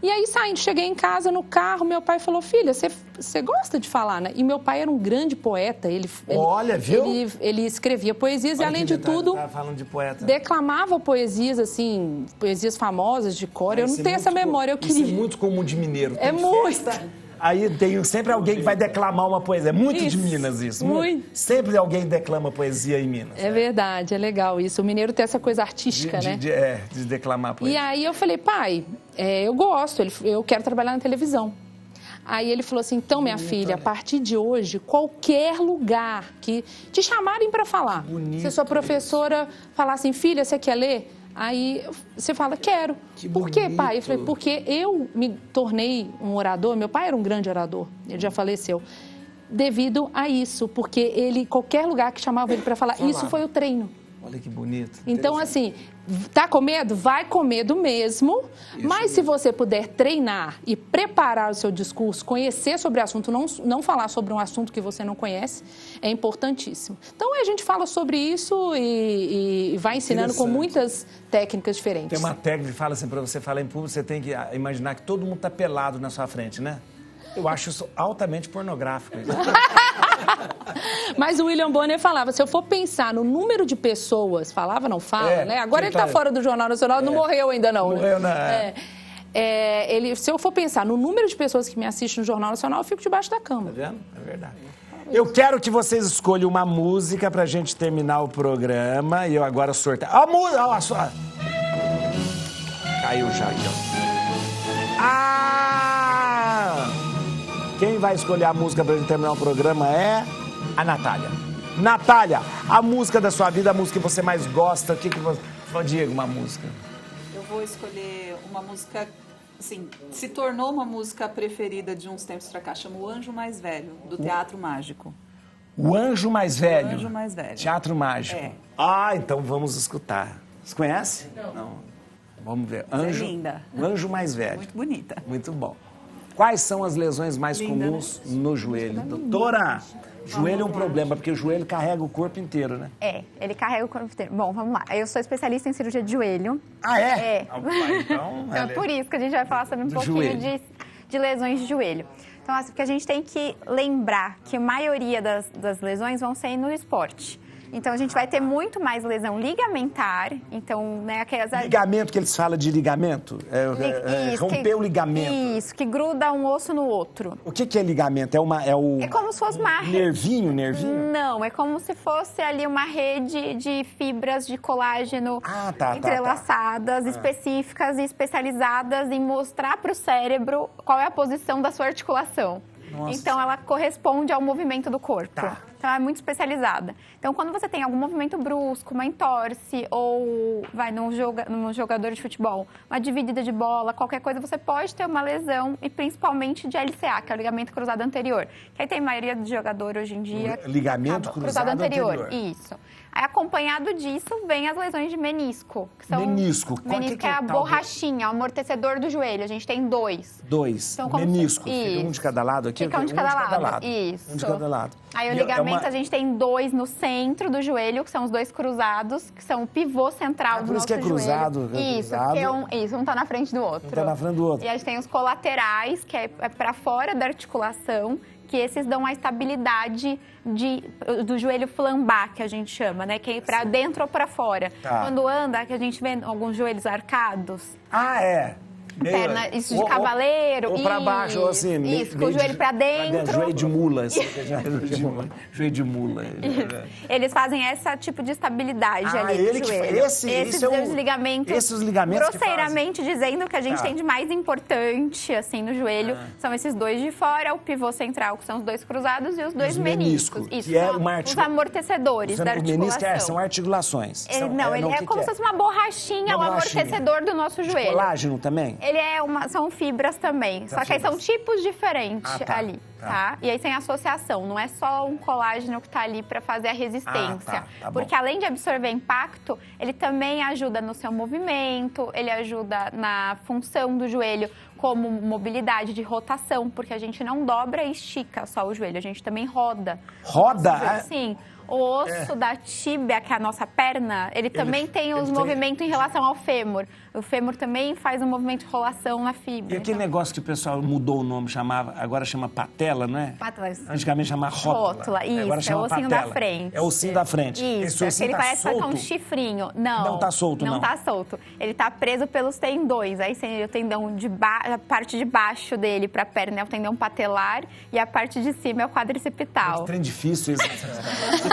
[SPEAKER 2] E aí, saindo, cheguei em casa, no carro, meu pai falou, filha, você gosta de falar, né? E meu pai era um grande poeta.
[SPEAKER 1] Olha, viu?
[SPEAKER 2] Ele escrevia poesias e, além de tudo,
[SPEAKER 1] falando de poeta.
[SPEAKER 2] declamava poesias, assim, poesias famosas de cor. Eu não tenho essa memória, eu queria...
[SPEAKER 1] Isso é muito comum de mineiro.
[SPEAKER 2] É muito.
[SPEAKER 1] Aí tem sempre alguém que vai declamar uma poesia. É muito de Minas isso.
[SPEAKER 2] Muito.
[SPEAKER 1] Sempre alguém declama poesia em Minas.
[SPEAKER 2] É verdade, é legal isso. O mineiro tem essa coisa artística, né?
[SPEAKER 1] De declamar poesia.
[SPEAKER 2] E aí eu falei, pai, eu gosto, eu quero trabalhar na televisão. Aí ele falou assim, então, minha filha, a partir de hoje, qualquer lugar que te chamarem para falar, se a sua professora falar assim, filha, você quer ler? Aí você fala, quero. Por quê, pai? Eu falei, porque eu me tornei um orador, meu pai era um grande orador, ele já faleceu, devido a isso, porque qualquer lugar que chamava ele para falar, isso foi o treino.
[SPEAKER 1] Olha que bonito.
[SPEAKER 2] Então, assim, tá com medo? Vai com medo mesmo, mas se você puder treinar e preparar o seu discurso, conhecer sobre o assunto, não falar sobre um assunto que você não conhece, é importantíssimo. Então, a gente fala sobre isso e vai ensinando com muitas técnicas diferentes.
[SPEAKER 1] Tem uma técnica que fala assim, para você falar em público, você tem que imaginar que todo mundo tá pelado na sua frente, né? Eu acho isso altamente pornográfico.
[SPEAKER 2] Mas o William Bonner falava, se eu for pensar no número de pessoas, falava, não fala, né? Agora ele está fora do Jornal Nacional, não morreu ainda não.
[SPEAKER 1] Morreu,
[SPEAKER 2] né? Se eu for pensar no número de pessoas que me assistem no Jornal Nacional, eu fico debaixo da cama.
[SPEAKER 1] Tá vendo? É verdade. Eu quero que vocês escolham uma música pra gente terminar o programa. E eu agora sorteio. A música! Olha só! Caiu já aqui, ó. Quem vai escolher a música pra gente terminar o programa é a Natália. Natália, a música da sua vida, a música que você mais gosta, o que você... Diga uma música.
[SPEAKER 3] Eu vou escolher uma música, assim, se tornou uma música preferida de uns tempos pra cá, chama O Anjo Mais Velho, do Teatro Mágico.
[SPEAKER 1] O Anjo Mais Velho?
[SPEAKER 3] O Anjo Mais Velho.
[SPEAKER 1] Teatro Mágico. Então vamos escutar. Você conhece? Não. Vamos ver. Anjo,
[SPEAKER 3] é linda.
[SPEAKER 1] O Anjo Mais Velho.
[SPEAKER 3] Muito bonita.
[SPEAKER 1] Muito bom. Quais são as lesões mais comuns no joelho? Doutora, joelho é um problema, porque o joelho carrega o corpo inteiro, né?
[SPEAKER 5] Ele carrega o corpo inteiro. Bom, vamos lá. Eu sou especialista em cirurgia de joelho.
[SPEAKER 1] Ah, é?
[SPEAKER 5] É.
[SPEAKER 1] Então,
[SPEAKER 5] é por isso que a gente vai falar sobre um pouquinho de lesões de joelho. Então, assim, porque a gente tem que lembrar que a maioria das lesões vão ser no esporte. Então, a gente vai ter muito mais lesão ligamentar. Então, né, aquelas...
[SPEAKER 1] Ligamento, que eles falam de ligamento? Romper o ligamento.
[SPEAKER 5] Isso, que gruda um osso no outro.
[SPEAKER 1] O que é ligamento?
[SPEAKER 5] É como se fosse uma...
[SPEAKER 1] Nervinho?
[SPEAKER 5] Não, é como se fosse ali uma rede de fibras de colágeno entrelaçadas, específicas e especializadas em mostrar para o cérebro qual é a posição da sua articulação. Nossa. Então, ela corresponde ao movimento do corpo. Então, é muito especializada. Então, quando você tem algum movimento brusco, uma entorse ou vai num jogador de futebol, uma dividida de bola, qualquer coisa, você pode ter uma lesão, e principalmente de LCA, que é o ligamento cruzado anterior. Que aí tem a maioria de jogador hoje em dia...
[SPEAKER 1] Ligamento cruzado anterior.
[SPEAKER 5] Isso. Aí, acompanhado disso, vem as lesões de menisco. Que são...
[SPEAKER 1] Menisco.
[SPEAKER 5] Menisco é a borrachinha, o amortecedor do joelho. A gente tem 2.
[SPEAKER 1] 2. Então, menisco. Fica um de cada lado aqui?
[SPEAKER 5] Fica um de cada lado. Isso.
[SPEAKER 1] Um de cada lado.
[SPEAKER 5] Aí, o ligamento, a gente tem 2 no centro do joelho, que são os 2 cruzados, que são o pivô central do nosso joelho.
[SPEAKER 1] Por isso que é cruzado.
[SPEAKER 5] Isso, porque um tá na frente do outro.
[SPEAKER 1] Um tá na frente do outro.
[SPEAKER 5] E a gente tem os colaterais, que é para fora da articulação, que esses dão a estabilidade do joelho flambar, que a gente chama, né? Que é para dentro ou para fora.
[SPEAKER 1] Tá.
[SPEAKER 5] Quando anda, que a gente vê alguns joelhos arcados.
[SPEAKER 1] Ah, é?
[SPEAKER 5] Perna, isso de cavaleiro.
[SPEAKER 1] Ou para baixo, ou assim.
[SPEAKER 5] Isso, com o joelho para dentro.
[SPEAKER 1] Joelho de mula. Joelho de mula.
[SPEAKER 5] Eles fazem esse tipo de estabilidade ali do joelho. Esses ligamentos, grosseiramente dizendo, que a gente tem de mais importante, assim, no joelho, são esses 2 de fora, o pivô central, que são os 2 cruzados, e os 2 meniscos. Isso,
[SPEAKER 1] que é
[SPEAKER 5] os amortecedores da articulação.
[SPEAKER 1] O menisco são articulações.
[SPEAKER 5] Ele é como se fosse uma borrachinha, o amortecedor do nosso joelho.
[SPEAKER 1] Colágeno também?
[SPEAKER 5] Ele são fibras também, só que aí são tipos diferentes ali, tá? E aí tem associação, não é só um colágeno que tá ali para fazer a resistência. Porque além de absorver impacto, ele também ajuda no seu movimento, ele ajuda na função do joelho, como mobilidade de rotação, porque a gente não dobra e estica só o joelho, a gente também roda.
[SPEAKER 1] Roda?
[SPEAKER 5] Sim. O osso da tíbia, que é a nossa perna, ele também tem os movimentos em relação ao fêmur. O fêmur também faz um movimento de rolação na fibra.
[SPEAKER 1] E aquele negócio que o pessoal mudou o nome, agora chama patela, não é?
[SPEAKER 5] Patela.
[SPEAKER 1] Antigamente chamava rótula.
[SPEAKER 5] Isso,
[SPEAKER 1] agora chama
[SPEAKER 5] é o ossinho
[SPEAKER 1] patela.
[SPEAKER 5] da frente.
[SPEAKER 1] É o ossinho da frente.
[SPEAKER 5] Isso, ele parece solto? Um chifrinho. Não
[SPEAKER 1] tá solto, não.
[SPEAKER 5] Não tá solto. Ele tá preso pelos tendões. Aí tem o tendão a parte de baixo dele pra perna é o tendão patelar e a parte de cima é o quadricipital.
[SPEAKER 1] Que trem difícil isso.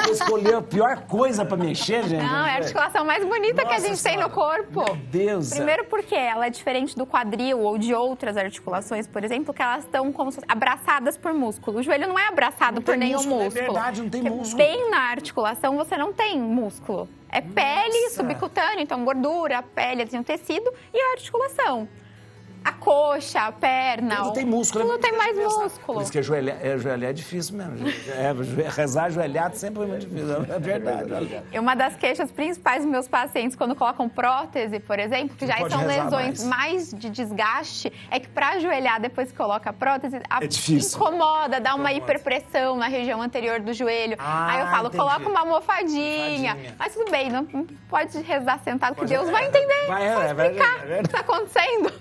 [SPEAKER 1] Você escolheu a pior coisa pra mexer, gente.
[SPEAKER 5] Não, é a articulação mais bonita que a gente tem no corpo.
[SPEAKER 1] Meu Deus.
[SPEAKER 5] Primeiro porque ela é diferente do quadril ou de outras articulações, por exemplo, que elas estão como se fossem abraçadas por músculo. O joelho não é abraçado por nenhum músculo.
[SPEAKER 1] É verdade, não tem músculo.
[SPEAKER 5] Bem na articulação você não tem músculo. É pele, subcutâneo, então gordura, pele, tem um tecido e a articulação. A coxa, a perna.
[SPEAKER 1] Tudo tem músculo.
[SPEAKER 5] Tudo tem mais músculo.
[SPEAKER 1] Por isso que ajoelhar é difícil mesmo. Rezar ajoelhado sempre foi muito difícil. É verdade.
[SPEAKER 5] E uma das queixas principais dos meus pacientes, quando colocam prótese, por exemplo, que já são lesões mais de desgaste, é que para ajoelhar depois que coloca a prótese, incomoda, dá uma hiperpressão na região anterior do joelho. Aí eu falo, coloca uma almofadinha. Mas tudo bem, não pode rezar sentado, que Deus vai entender, vai explicar o que está acontecendo.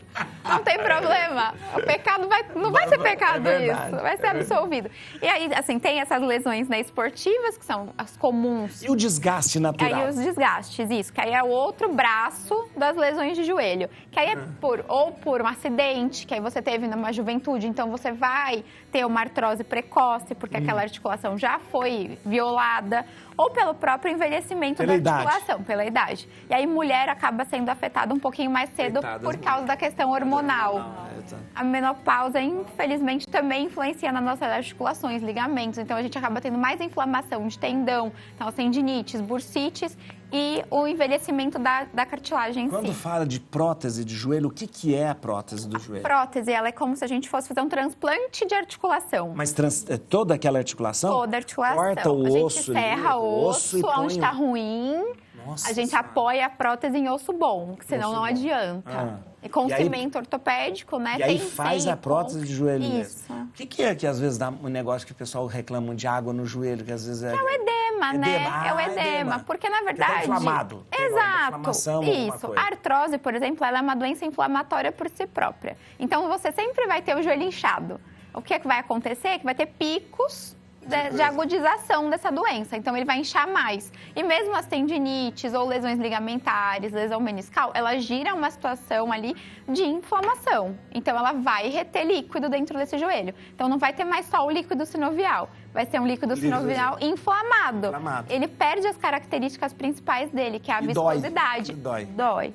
[SPEAKER 5] Não tem problema. O pecado não vai ser pecado isso. Vai ser absolvido. E aí, assim, tem essas lesões, né, esportivas, que são as comuns.
[SPEAKER 1] E o desgaste natural?
[SPEAKER 5] Aí os desgastes, isso. Que aí é o outro braço das lesões de joelho. Que aí é por um acidente, que aí você teve numa juventude. Então, você vai ter uma artrose precoce, porque aquela articulação já foi violada. Ou pelo próprio envelhecimento da articulação, pela idade. E aí, mulher acaba sendo afetada um pouquinho mais cedo por causa da questão hormonal. A menopausa, infelizmente, também influencia nas nossas articulações, ligamentos. Então, a gente acaba tendo mais inflamação de tendão, então, tendinites, bursites e o envelhecimento da cartilagem em si.
[SPEAKER 1] Quando fala de prótese de joelho, o que é a prótese do joelho?
[SPEAKER 5] A prótese, ela é como se a gente fosse fazer um transplante de articulação.
[SPEAKER 1] Mas toda aquela articulação?
[SPEAKER 5] Toda a articulação.
[SPEAKER 1] Corta o osso.
[SPEAKER 5] A gente serra o osso onde está ruim. Nossa, a gente apoia a prótese em osso bom, que senão não adianta. E com cimento ortopédico, né?
[SPEAKER 1] E aí faz a prótese de joelho
[SPEAKER 5] Isso.
[SPEAKER 1] mesmo. O que é que às vezes dá um negócio que o pessoal reclama de água no joelho, que às vezes é...
[SPEAKER 5] É o edema, né? É o edema. Porque, na verdade...
[SPEAKER 1] Tá inflamado.
[SPEAKER 5] Exato. Isso. A artrose, por exemplo, ela é uma doença inflamatória por si própria. Então, você sempre vai ter o joelho inchado. O que é que vai acontecer? É que vai ter picos de agudização dessa doença. Então, ele vai inchar mais. E mesmo as tendinites ou lesões ligamentares, lesão meniscal, ela gira uma situação ali de inflamação. Então, ela vai reter líquido dentro desse joelho. Então, não vai ter mais só o líquido sinovial. Vai ser um líquido sinovial inflamado. Ele perde as características principais dele, que é a viscosidade. Dói.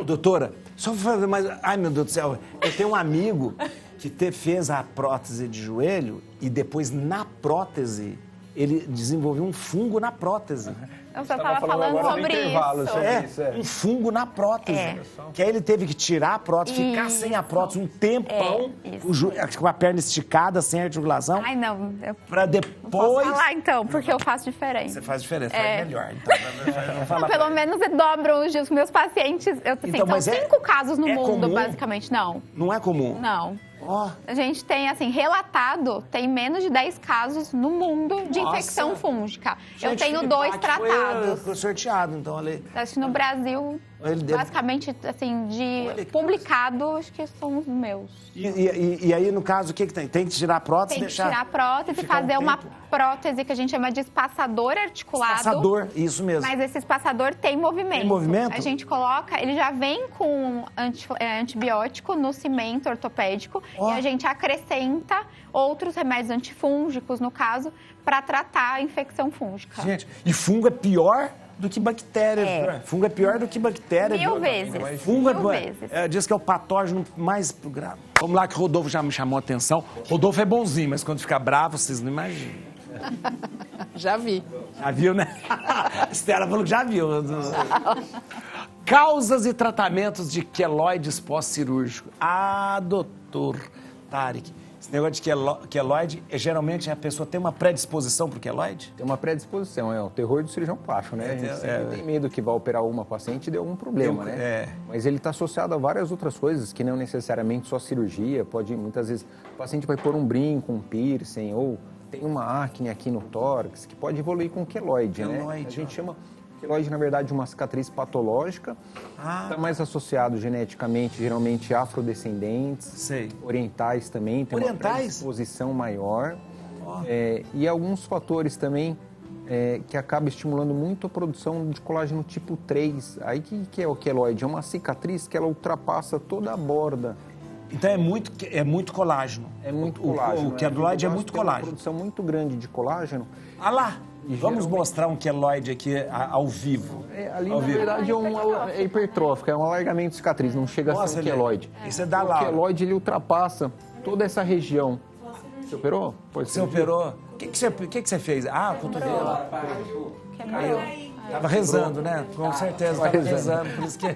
[SPEAKER 1] Doutora, só fazer mais... Ai, meu Deus do céu. Eu tenho um amigo que fez a prótese de joelho e depois na prótese ele desenvolveu um fungo na prótese.
[SPEAKER 5] Eu só estava falando sobre isso.
[SPEAKER 1] Um fungo na prótese. Que aí ele teve que tirar a prótese, ficar sem a prótese um tempão, com a perna esticada, sem articulação.
[SPEAKER 5] Ai, não.
[SPEAKER 1] Pra depois...
[SPEAKER 5] Posso falar, então, porque eu faço diferente.
[SPEAKER 1] Você faz diferente, faz melhor. Então,
[SPEAKER 5] pelo menos eu dobro os meus pacientes. São 5 casos no mundo,
[SPEAKER 1] comum?
[SPEAKER 5] Basicamente. Não.
[SPEAKER 1] Não é comum?
[SPEAKER 5] Não. A gente tem, assim, relatado, tem menos de 10 casos no mundo de infecção fúngica. Eu tenho 2 tratados.
[SPEAKER 1] Foi sorteado, então, ali.
[SPEAKER 5] Acho que no Brasil, basicamente, assim, de publicado, acho que são os meus.
[SPEAKER 1] E aí, no caso, o que tem? Tem que tirar a prótese?
[SPEAKER 5] Tem que tirar a prótese, fazer uma prótese que a gente chama de espaçador articulado.
[SPEAKER 1] Espaçador, isso mesmo.
[SPEAKER 5] Mas esse espaçador tem movimento.
[SPEAKER 1] Tem movimento?
[SPEAKER 5] A gente coloca, ele já vem com antibiótico no cimento ortopédico e a gente acrescenta outros remédios antifúngicos, no caso, para tratar a infecção fúngica.
[SPEAKER 1] Gente, e fungo é pior do que bactéria. Fungo é pior do que bactéria.
[SPEAKER 5] 1000 vezes.
[SPEAKER 1] Fungo diz que é o patógeno mais grave. Vamos lá que o Rodolfo já me chamou a atenção. Rodolfo é bonzinho, mas quando fica bravo, vocês não imaginam.
[SPEAKER 2] Já vi.
[SPEAKER 1] Já viu, né? A Estela falou que já viu. Causas e tratamentos de queloides pós-cirúrgico. Doutor Tarek. Esse negócio de queloide, geralmente a pessoa tem uma predisposição para o queloide?
[SPEAKER 4] Tem uma predisposição, é o terror do cirurgião plástico, né? A gente tem medo que vá operar uma paciente e dê algum problema, né? Mas ele está associado a várias outras coisas, que não necessariamente só cirurgia. Muitas vezes, o paciente vai pôr um brinco, um piercing, ou tem uma acne aqui no tórax, que pode evoluir com queloide, né? A gente chama queloide, na verdade, de uma cicatriz patológica. Está mais associado geneticamente, geralmente afrodescendentes, orientais também, tem uma predisposição maior. E alguns fatores também que acabam estimulando muito a produção de colágeno tipo 3. Aí que é o queloide? É uma cicatriz que ela ultrapassa toda a borda.
[SPEAKER 1] Então é muito colágeno.
[SPEAKER 4] É muito colágeno.
[SPEAKER 1] O queloide é muito colágeno.
[SPEAKER 4] Uma produção muito grande de colágeno.
[SPEAKER 1] Lá! Vamos mostrar um queloide aqui ao vivo.
[SPEAKER 4] Ali, na verdade, é hipertrófico, é um alargamento de cicatriz, não chega a ser um queloide.
[SPEAKER 1] Isso é da lá.
[SPEAKER 4] O queloide, ele ultrapassa toda essa região. Você operou?
[SPEAKER 1] Você operou? O que você fez? Cotovelo. Caiu. Tava rezando, né? Com certeza, tava rezando. Por isso que...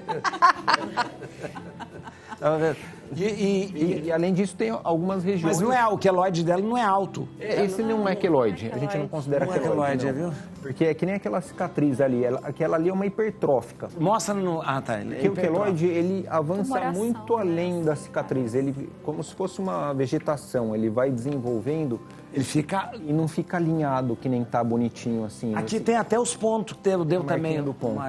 [SPEAKER 4] E além disso, tem algumas regiões...
[SPEAKER 1] Mas o queloide dela não é alto.
[SPEAKER 4] Esse não é queloide. A gente não considera queloide, viu? Porque é que nem aquela cicatriz ali. Aquela ali é uma hipertrófica.
[SPEAKER 1] Mostra no... tá.
[SPEAKER 4] Porque o queloide, ele avança muito além da cicatriz. Ele, como se fosse uma vegetação, ele vai desenvolvendo...
[SPEAKER 1] Ele fica...
[SPEAKER 4] E não fica alinhado, que nem tá bonitinho assim.
[SPEAKER 1] Aqui tem até os pontos que deu também.
[SPEAKER 4] Do ponto.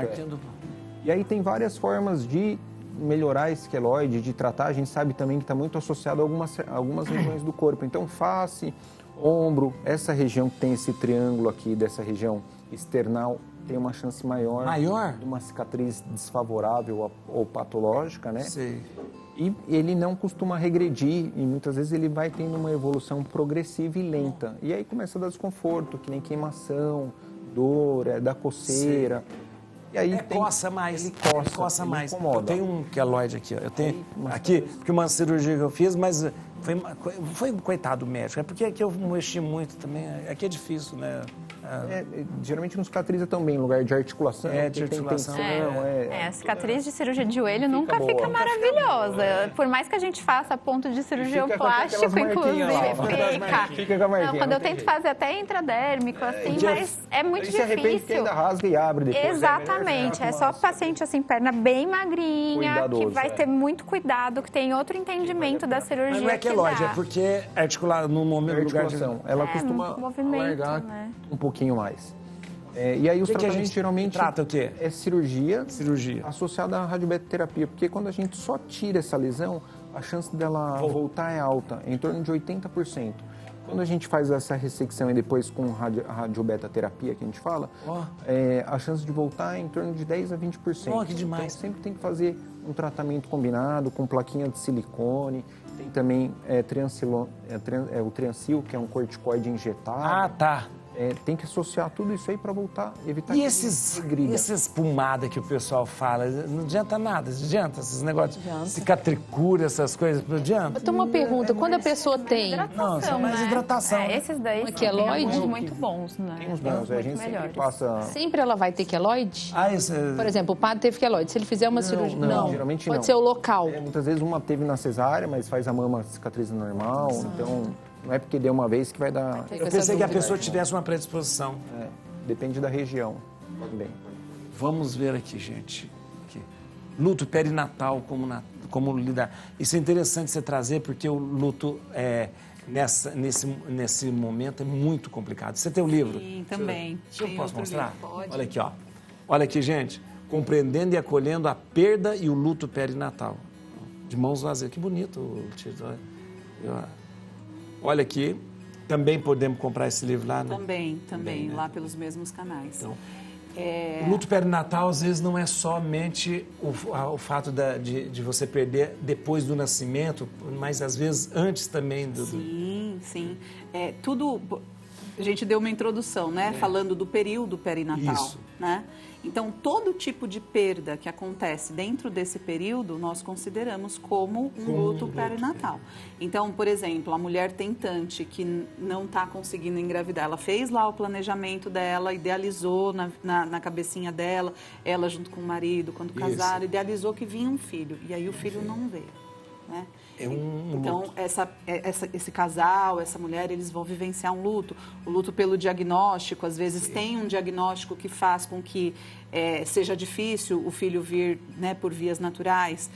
[SPEAKER 4] E aí tem várias formas de melhorar esse queloide, de tratar. A gente sabe também que está muito associado a algumas regiões do corpo. Então, face, ombro, essa região que tem esse triângulo aqui, dessa região external, tem uma chance maior de uma cicatriz desfavorável ou patológica, né?
[SPEAKER 1] Sim.
[SPEAKER 4] E ele não costuma regredir e muitas vezes ele vai tendo uma evolução progressiva e lenta. E aí começa a dar desconforto, que nem queimação, dor, dá coceira.
[SPEAKER 1] Sim.
[SPEAKER 4] E aí
[SPEAKER 1] coça mais.
[SPEAKER 4] Ele coça mais.
[SPEAKER 1] Incomoda. Eu tenho um queloide aqui, ó. Eu tenho aqui, porque uma cirurgia que eu fiz, mas foi coitado do médico. É porque aqui eu mexi muito também. Aqui é difícil, né?
[SPEAKER 4] Geralmente não cicatriza tão bem em lugar de articulação.
[SPEAKER 1] De articulação.
[SPEAKER 5] A cicatriz de cirurgia de joelho nunca fica maravilhosa. Por mais que a gente faça ponto de cirurgião plástico, inclusive,
[SPEAKER 4] fica com a marquinha.
[SPEAKER 5] Quando eu tento fazer até intradérmico, assim, mas é muito difícil.
[SPEAKER 4] Se arrepende que ainda rasga e abre depois.
[SPEAKER 5] Exatamente. É só paciente, assim, perna bem magrinha, que vai ter muito cuidado, que tem outro entendimento da cirurgia.
[SPEAKER 1] Mas não é queloide, é porque articular no momento do lugar de...
[SPEAKER 4] Ela costuma alargar um pouquinho mais. E aí os tratamentos geralmente
[SPEAKER 1] trata o quê?
[SPEAKER 4] É cirurgia associada à radiobetoterapia, porque quando a gente só tira essa lesão, a chance dela voltar é alta, em torno de 80%. Quando a gente faz essa ressecção e depois com radiobeta-terapia, que a gente fala, a chance de voltar é em torno de 10% a 20%.
[SPEAKER 1] Que demais.
[SPEAKER 4] Então, sempre tem que fazer um tratamento combinado com plaquinha de silicone. Tem também o Triancil, que é um corticoide injetável.
[SPEAKER 1] Tá.
[SPEAKER 4] tem que associar tudo isso aí para voltar, evitar
[SPEAKER 1] E essas pomadas que o pessoal fala, não adianta nada, adianta esses negócios, cicatricura, essas coisas, não adianta?
[SPEAKER 2] Eu tenho uma pergunta, quando a pessoa tem...
[SPEAKER 1] Não, são mais hidratação.
[SPEAKER 5] Esses daí
[SPEAKER 2] são queloide?
[SPEAKER 5] muito bons, né?
[SPEAKER 4] Tem uns bons, a gente sempre passa...
[SPEAKER 2] Sempre ela vai ter queloide?
[SPEAKER 1] Isso
[SPEAKER 2] Por exemplo, o padre teve queloide, se ele fizer uma cirurgia...
[SPEAKER 4] Não, geralmente
[SPEAKER 2] Pode
[SPEAKER 4] não.
[SPEAKER 2] ser o local.
[SPEAKER 4] Muitas vezes uma teve na cesárea, mas faz a mama cicatriza normal, então não é porque deu uma vez que vai dar...
[SPEAKER 1] Eu pensei que a pessoa tivesse uma predisposição.
[SPEAKER 4] Depende da região também.
[SPEAKER 1] Vamos ver aqui, gente. Aqui. Luto perinatal, como lidar. Isso é interessante você trazer, porque o luto nesse momento é muito complicado. Você tem o livro?
[SPEAKER 3] Sim, também.
[SPEAKER 1] Eu posso mostrar? Olha aqui, ó. Olha aqui, gente. Compreendendo e acolhendo a perda e o luto perinatal. De mãos vazias. Que bonito o título. Olha aqui. Também podemos comprar esse livro lá?
[SPEAKER 3] Também,
[SPEAKER 1] né?
[SPEAKER 3] lá pelos mesmos canais.
[SPEAKER 1] Então, o luto perinatal, às vezes, não é somente o fato de você perder depois do nascimento, mas, às vezes, antes também do...
[SPEAKER 3] Sim. Tudo... A gente deu uma introdução, né? Falando do período perinatal.
[SPEAKER 1] Isso.
[SPEAKER 3] Né? Então, todo tipo de perda que acontece dentro desse período, nós consideramos como um luto perinatal. Então, por exemplo, a mulher tentante que não está conseguindo engravidar, ela fez lá o planejamento dela, idealizou na cabecinha dela, ela junto com o marido, quando casaram, idealizou que vinha um filho. E aí o filho não veio. Né? Então, esse casal, essa mulher, eles vão vivenciar um luto. O luto pelo diagnóstico, às vezes tem um diagnóstico que faz com que seja difícil o filho vir, né, por vias naturais.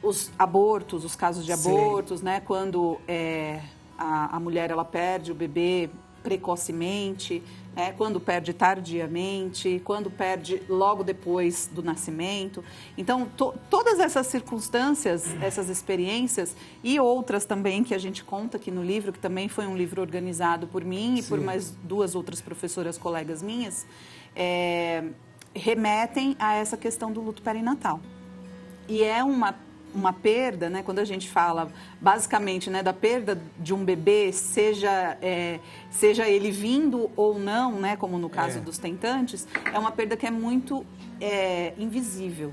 [SPEAKER 3] Os abortos, os casos de abortos, né, quando a mulher ela perde o bebê precocemente, quando perde tardiamente, quando perde logo depois do nascimento. Então, todas essas circunstâncias, essas experiências e outras também que a gente conta aqui no livro, que também foi um livro organizado por mim e por mais 2 outras professoras colegas minhas, remetem a essa questão do luto perinatal. E é uma perda, né, quando a gente fala basicamente, né, da perda de um bebê, seja ele vindo ou não, né, como no caso dos tentantes, é uma perda que é muito invisível.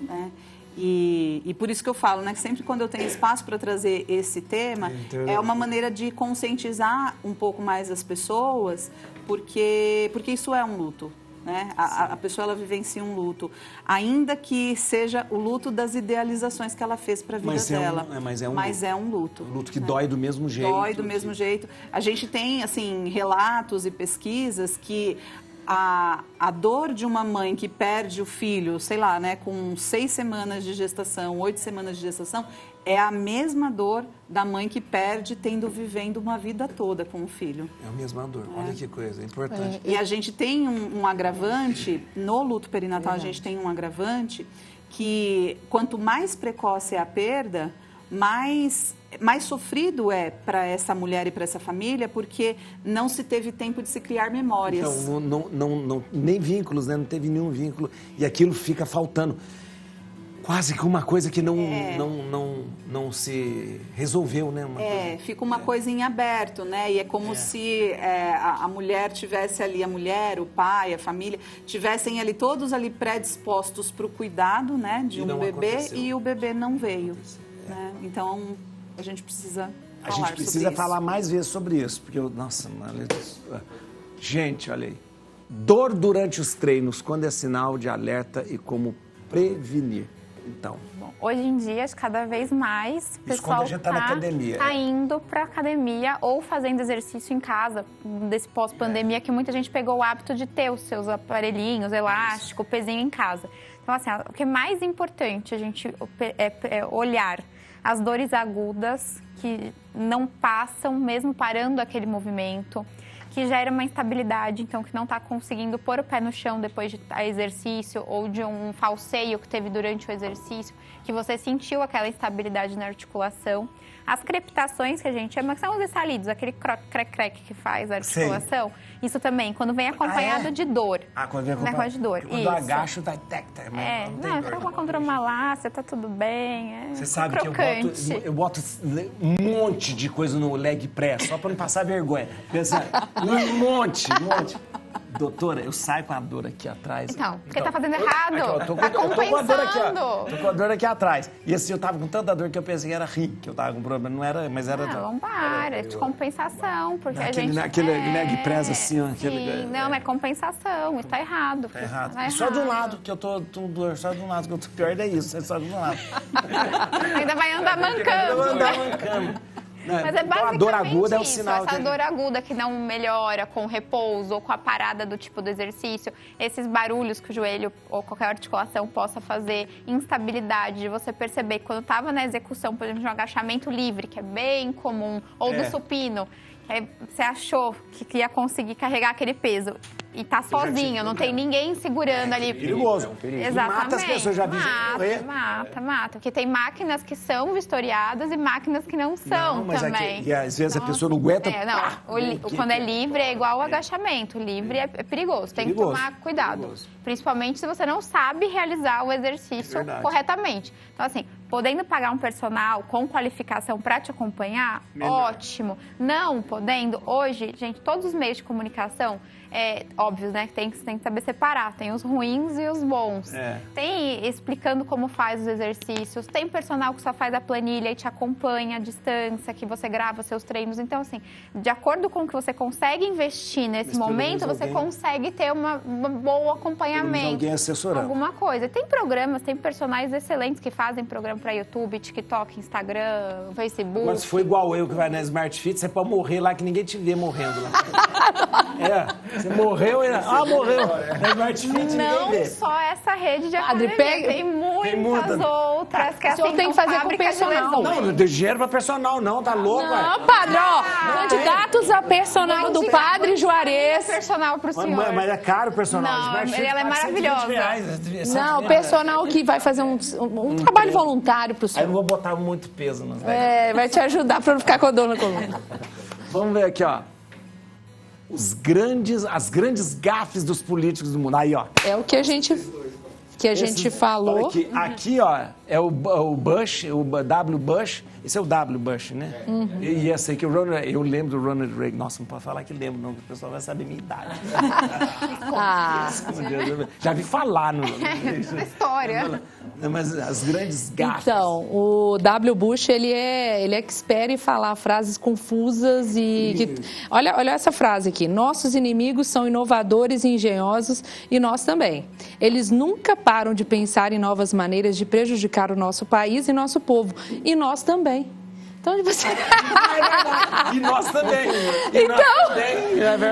[SPEAKER 3] Né? E por isso que eu falo, né, que sempre quando eu tenho espaço para trazer esse tema, é uma maneira de conscientizar um pouco mais as pessoas, porque isso é um luto. Né? A pessoa ela vivencia um luto, ainda que seja o luto das idealizações que ela fez para a vida dela. Mas é um luto.
[SPEAKER 1] Um luto que dói do mesmo jeito.
[SPEAKER 3] Dói do mesmo jeito. A gente tem assim relatos e pesquisas que a dor de uma mãe que perde o filho, sei lá, né, com 6 semanas de gestação, 8 semanas de gestação, é a mesma dor da mãe que perde vivendo uma vida toda com o filho.
[SPEAKER 1] É a mesma dor. Olha que coisa, é importante.
[SPEAKER 3] E a gente tem um agravante, no luto perinatal a gente tem um agravante que quanto mais precoce é a perda, mais sofrido é para essa mulher e para essa família, porque não se teve tempo de se criar memórias.
[SPEAKER 1] Então, nem vínculos, né? Não teve nenhum vínculo e aquilo fica faltando. Quase que uma coisa que não se resolveu, né?
[SPEAKER 3] Fica uma coisa em aberto, né? E é como se a mulher tivesse ali, a mulher, o pai, a família, tivessem ali todos ali predispostos para o cuidado, né? De um bebê aconteceu. E o bebê não veio. Né? Então, a gente precisa falar sobre isso. A gente precisa
[SPEAKER 1] falar mais vezes sobre isso, porque, gente, olha aí. Dor durante os treinos, quando é sinal de alerta e como prevenir. Então,
[SPEAKER 5] hoje em dia, cada vez mais o pessoal está indo para academia ou fazendo exercício em casa, desse pós-pandemia, que muita gente pegou o hábito de ter os seus aparelhinhos, elástico, pezinho em casa. Então, assim, o que é mais importante a gente é olhar as dores agudas que não passam, mesmo parando aquele movimento, que gera uma instabilidade, então que não está conseguindo pôr o pé no chão depois de exercício ou de um falseio que teve durante o exercício, que você sentiu aquela instabilidade na articulação. As crepitações que a gente chama, que são os estalidos, aquele crec-crec que faz a articulação. Sim. Isso também, quando vem acompanhado de dor.
[SPEAKER 1] Quando vem acompanhado
[SPEAKER 5] de dor.
[SPEAKER 1] Quando eu agacho, tá...
[SPEAKER 5] Não, com uma malácia, tá tudo bem.
[SPEAKER 1] Você sabe crocante. Que eu boto um monte de coisa no leg press, só para não passar vergonha. Pensa, Um monte. Doutora, eu saio com a dor aqui atrás.
[SPEAKER 5] Então, porque tá fazendo errado.
[SPEAKER 1] Aqui, ó,
[SPEAKER 5] tá
[SPEAKER 1] tô com a dor aqui, ó.
[SPEAKER 5] compensando.
[SPEAKER 1] Tô com a dor aqui atrás. E assim, eu tava com tanta dor que eu pensei que era rim, que eu tava com problema. Não era, mas era...
[SPEAKER 5] Lombar, é de compensação, porque a gente...
[SPEAKER 1] Aquele que presa assim, ó.
[SPEAKER 5] Não, é compensação, isso tá errado.
[SPEAKER 1] Tá errado.
[SPEAKER 5] Tá
[SPEAKER 1] Só de um lado que eu tô dor, só de um lado que eu tô pior é isso, é só de um lado.
[SPEAKER 5] Ainda vai andar mancando. Mas é basicamente
[SPEAKER 1] a dor aguda é o
[SPEAKER 5] isso,
[SPEAKER 1] sinal
[SPEAKER 5] essa dor aguda que não melhora com o repouso ou com a parada do tipo do exercício, esses barulhos que o joelho ou qualquer articulação possa fazer, instabilidade, de você perceber que quando estava na execução, por exemplo, de um agachamento livre, que é bem comum, ou do supino, que você achou que ia conseguir carregar aquele peso e tá sozinho, não tem ninguém segurando ali.
[SPEAKER 1] Perigoso.
[SPEAKER 5] Exatamente.
[SPEAKER 1] Mata as pessoas, já vi morrer.
[SPEAKER 5] Mata. Porque tem máquinas que são vistoriadas e máquinas que não são também.
[SPEAKER 1] E às vezes a pessoa não aguenta.
[SPEAKER 5] Quando é livre é igual ao agachamento. Livre é perigoso. Tem que tomar cuidado. Principalmente se você não sabe realizar o exercício corretamente. Então, assim, podendo pagar um personal com qualificação para te acompanhar, ótimo. Não podendo, hoje, gente, todos os meios de comunicação, óbvio, né, que tem que saber separar. Tem os ruins e os bons. Tem explicando como faz os exercícios. Tem personal que só faz a planilha e te acompanha à distância, que você grava os seus treinos. Então, assim, de acordo com o que você consegue investir nesse momento, você consegue ter um bom acompanhamento.
[SPEAKER 1] Alguém assessorando.
[SPEAKER 5] Alguma coisa. Tem programas, tem personagens excelentes que fazem programa para YouTube, TikTok, Instagram, Facebook.
[SPEAKER 1] Mas se for igual eu que vai na Smart Fit, você pode morrer lá que ninguém te vê morrendo lá. Você morreu e... morreu. Na Smart Fit ninguém vê.
[SPEAKER 5] Não só essa rede de academia, tem muitas outras que assim,
[SPEAKER 2] tem que fazer com personal.
[SPEAKER 1] Não deu dinheiro pra personal, não, tá louco?
[SPEAKER 2] Não, padre, candidatos a personal do Padre Juarez.
[SPEAKER 5] Personal pro senhor.
[SPEAKER 1] Mas é caro o personal.
[SPEAKER 5] Não, ela é maravilhosa.
[SPEAKER 2] Não, personal que vai fazer um trabalho voluntário pro senhor.
[SPEAKER 1] Aí eu não vou botar muito peso.
[SPEAKER 2] Vai te ajudar pra não ficar com a dor na coluna.
[SPEAKER 1] Vamos ver aqui, ó. As grandes gafes dos políticos do mundo. Aí, ó.
[SPEAKER 2] É o que a gente falou.
[SPEAKER 1] Aqui, ó, é o Bush, o W. Bush. Esse é o W. Bush, né? E esse aqui, eu lembro do Ronald Reagan. Nossa, não pode falar que lembro, não, que o pessoal vai saber a minha idade. Já vi falar na
[SPEAKER 5] história.
[SPEAKER 1] Mas as grandes gafes.
[SPEAKER 2] Então, o W. Bush, ele é expert em falar frases confusas olha essa frase aqui. Nossos inimigos são inovadores e engenhosos e nós também. Eles nunca param de pensar em novas maneiras de prejudicar o nosso país e nosso povo. E nós também. Então, você...
[SPEAKER 1] E nós também.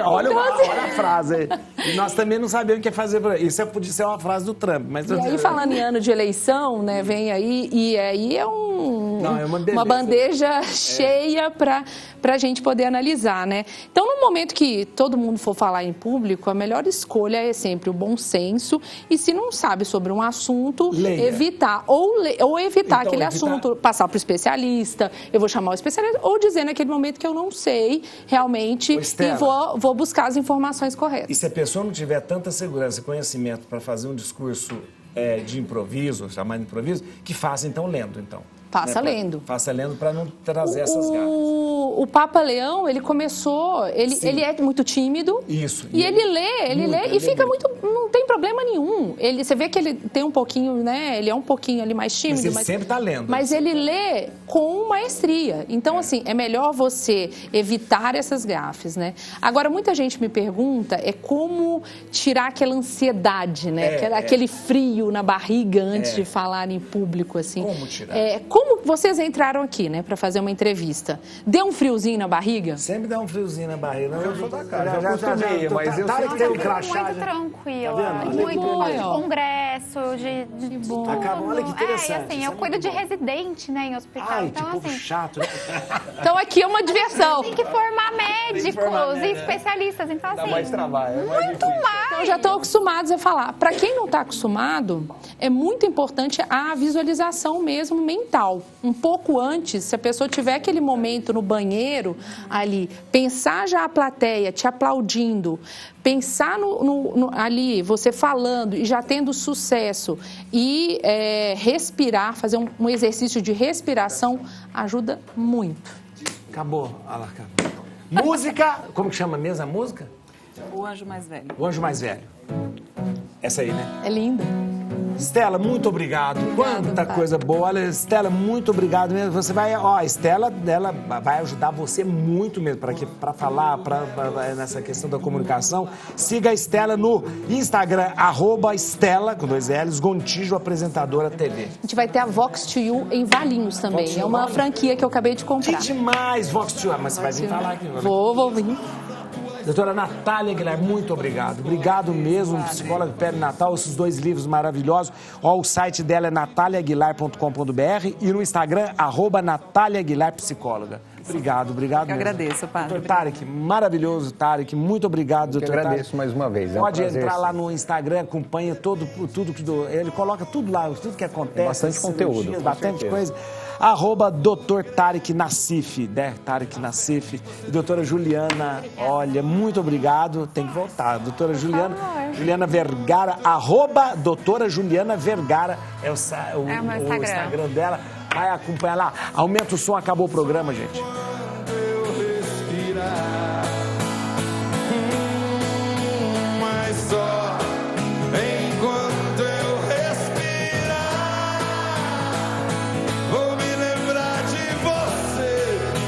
[SPEAKER 1] Olha a frase. E nós também não sabemos o que fazer. Isso podia ser uma frase do Trump. Mas...
[SPEAKER 2] E aí, falando em ano de eleição, né, vem aí, e aí é uma bandeja cheia para a gente poder analisar, né? Então, no momento que todo mundo for falar em público, a melhor escolha é sempre o bom senso. E se não sabe sobre um assunto, evitar. Ou evitar aquele assunto, passar para o especialista. Eu vou chamar o especialista, ou dizer naquele momento que eu não sei realmente e vou buscar as informações corretas.
[SPEAKER 1] E se a pessoa não tiver tanta segurança e conhecimento para fazer um discurso de improviso, chamado de improviso, que faça então lendo, então.
[SPEAKER 2] Faça lendo.
[SPEAKER 1] Faça lendo para não trazer essas gafas.
[SPEAKER 2] O Papa Leão, ele começou, ele é muito tímido.
[SPEAKER 1] Isso.
[SPEAKER 2] E ele lê e fica muito, não tem problema nenhum. Você vê que ele tem um pouquinho, né, ele é um pouquinho ali mais tímido.
[SPEAKER 1] Mas ele sempre está lendo.
[SPEAKER 2] Mas ele lê com maestria. Então, assim, é melhor você evitar essas gafes, né? Agora, muita gente me pergunta como tirar aquela ansiedade, né? Aquele frio na barriga antes de falar em público, assim.
[SPEAKER 1] Como tirar?
[SPEAKER 2] Como vocês entraram aqui, né, para fazer uma entrevista? Deu um friozinho na barriga?
[SPEAKER 1] Sempre dá um friozinho na barriga.
[SPEAKER 4] Eu sou da casa, já acostumei, mas eu sei
[SPEAKER 5] que tem um crachá. Muito tranquila, muito de congresso, de bom.
[SPEAKER 1] Olha que interessante.
[SPEAKER 5] Assim, eu cuido de residente, né, em hospital. Então,
[SPEAKER 1] tipo, chato, né?
[SPEAKER 2] Então, aqui é uma diversão.
[SPEAKER 5] Tem que formar médicos e especialistas. Então, assim,
[SPEAKER 4] dá mais trabalho.
[SPEAKER 5] Muito mais.
[SPEAKER 2] Então, já estão acostumados a falar. Para quem não está acostumado, é muito importante a visualização mesmo mental. Um pouco antes, se a pessoa tiver aquele momento no banheiro ali, pensar já a plateia te aplaudindo, pensar ali, você falando e já tendo sucesso e respirar, fazer um exercício de respiração ajuda muito.
[SPEAKER 1] Acabou. Música, como que chama mesmo a música?
[SPEAKER 3] O Anjo Mais Velho.
[SPEAKER 1] O Anjo Mais Velho. Essa aí, né?
[SPEAKER 2] É linda.
[SPEAKER 1] Estela, muito obrigado. Quanta coisa boa. Olha, Estela, muito obrigado mesmo. Você vai, a Estela, ela vai ajudar você muito mesmo para falar nessa questão da comunicação. Siga a Estela no Instagram, @Estela, com 2 L's, Gontijo, apresentadora TV.
[SPEAKER 2] A gente vai ter a Vox to You em Valinhos também. É uma franquia que eu acabei de comprar.
[SPEAKER 1] Que demais, Vox to You. Mas você vai vir falar aqui agora.
[SPEAKER 2] Vou vir.
[SPEAKER 1] Doutora Natália Aguilar, muito obrigado. Obrigado mesmo, psicóloga perinatal, esses 2 livros maravilhosos. Ó, o site dela é nataliaaguilar.com.br e no Instagram, @NataliaAguilarPsicóloga. Obrigado mesmo.
[SPEAKER 3] Eu agradeço, padre.
[SPEAKER 1] Doutor Tarek, maravilhoso, Tarek. Muito obrigado, doutor Tarek.
[SPEAKER 4] Agradeço mais uma vez.
[SPEAKER 1] Pode entrar lá no Instagram, acompanha tudo que ele coloca tudo lá, tudo que acontece.
[SPEAKER 4] Tem bastante conteúdo.
[SPEAKER 1] Bastante coisa. Dr. Tarek Nassif, né? Tarek Nassif. E doutora Juliana, olha, muito obrigado. Tem que voltar. Doutora Juliana, Juliana Vergara, doutora Juliana Vergara é o Instagram dela. Vai acompanhar lá. Aumenta o som, acabou o programa, gente.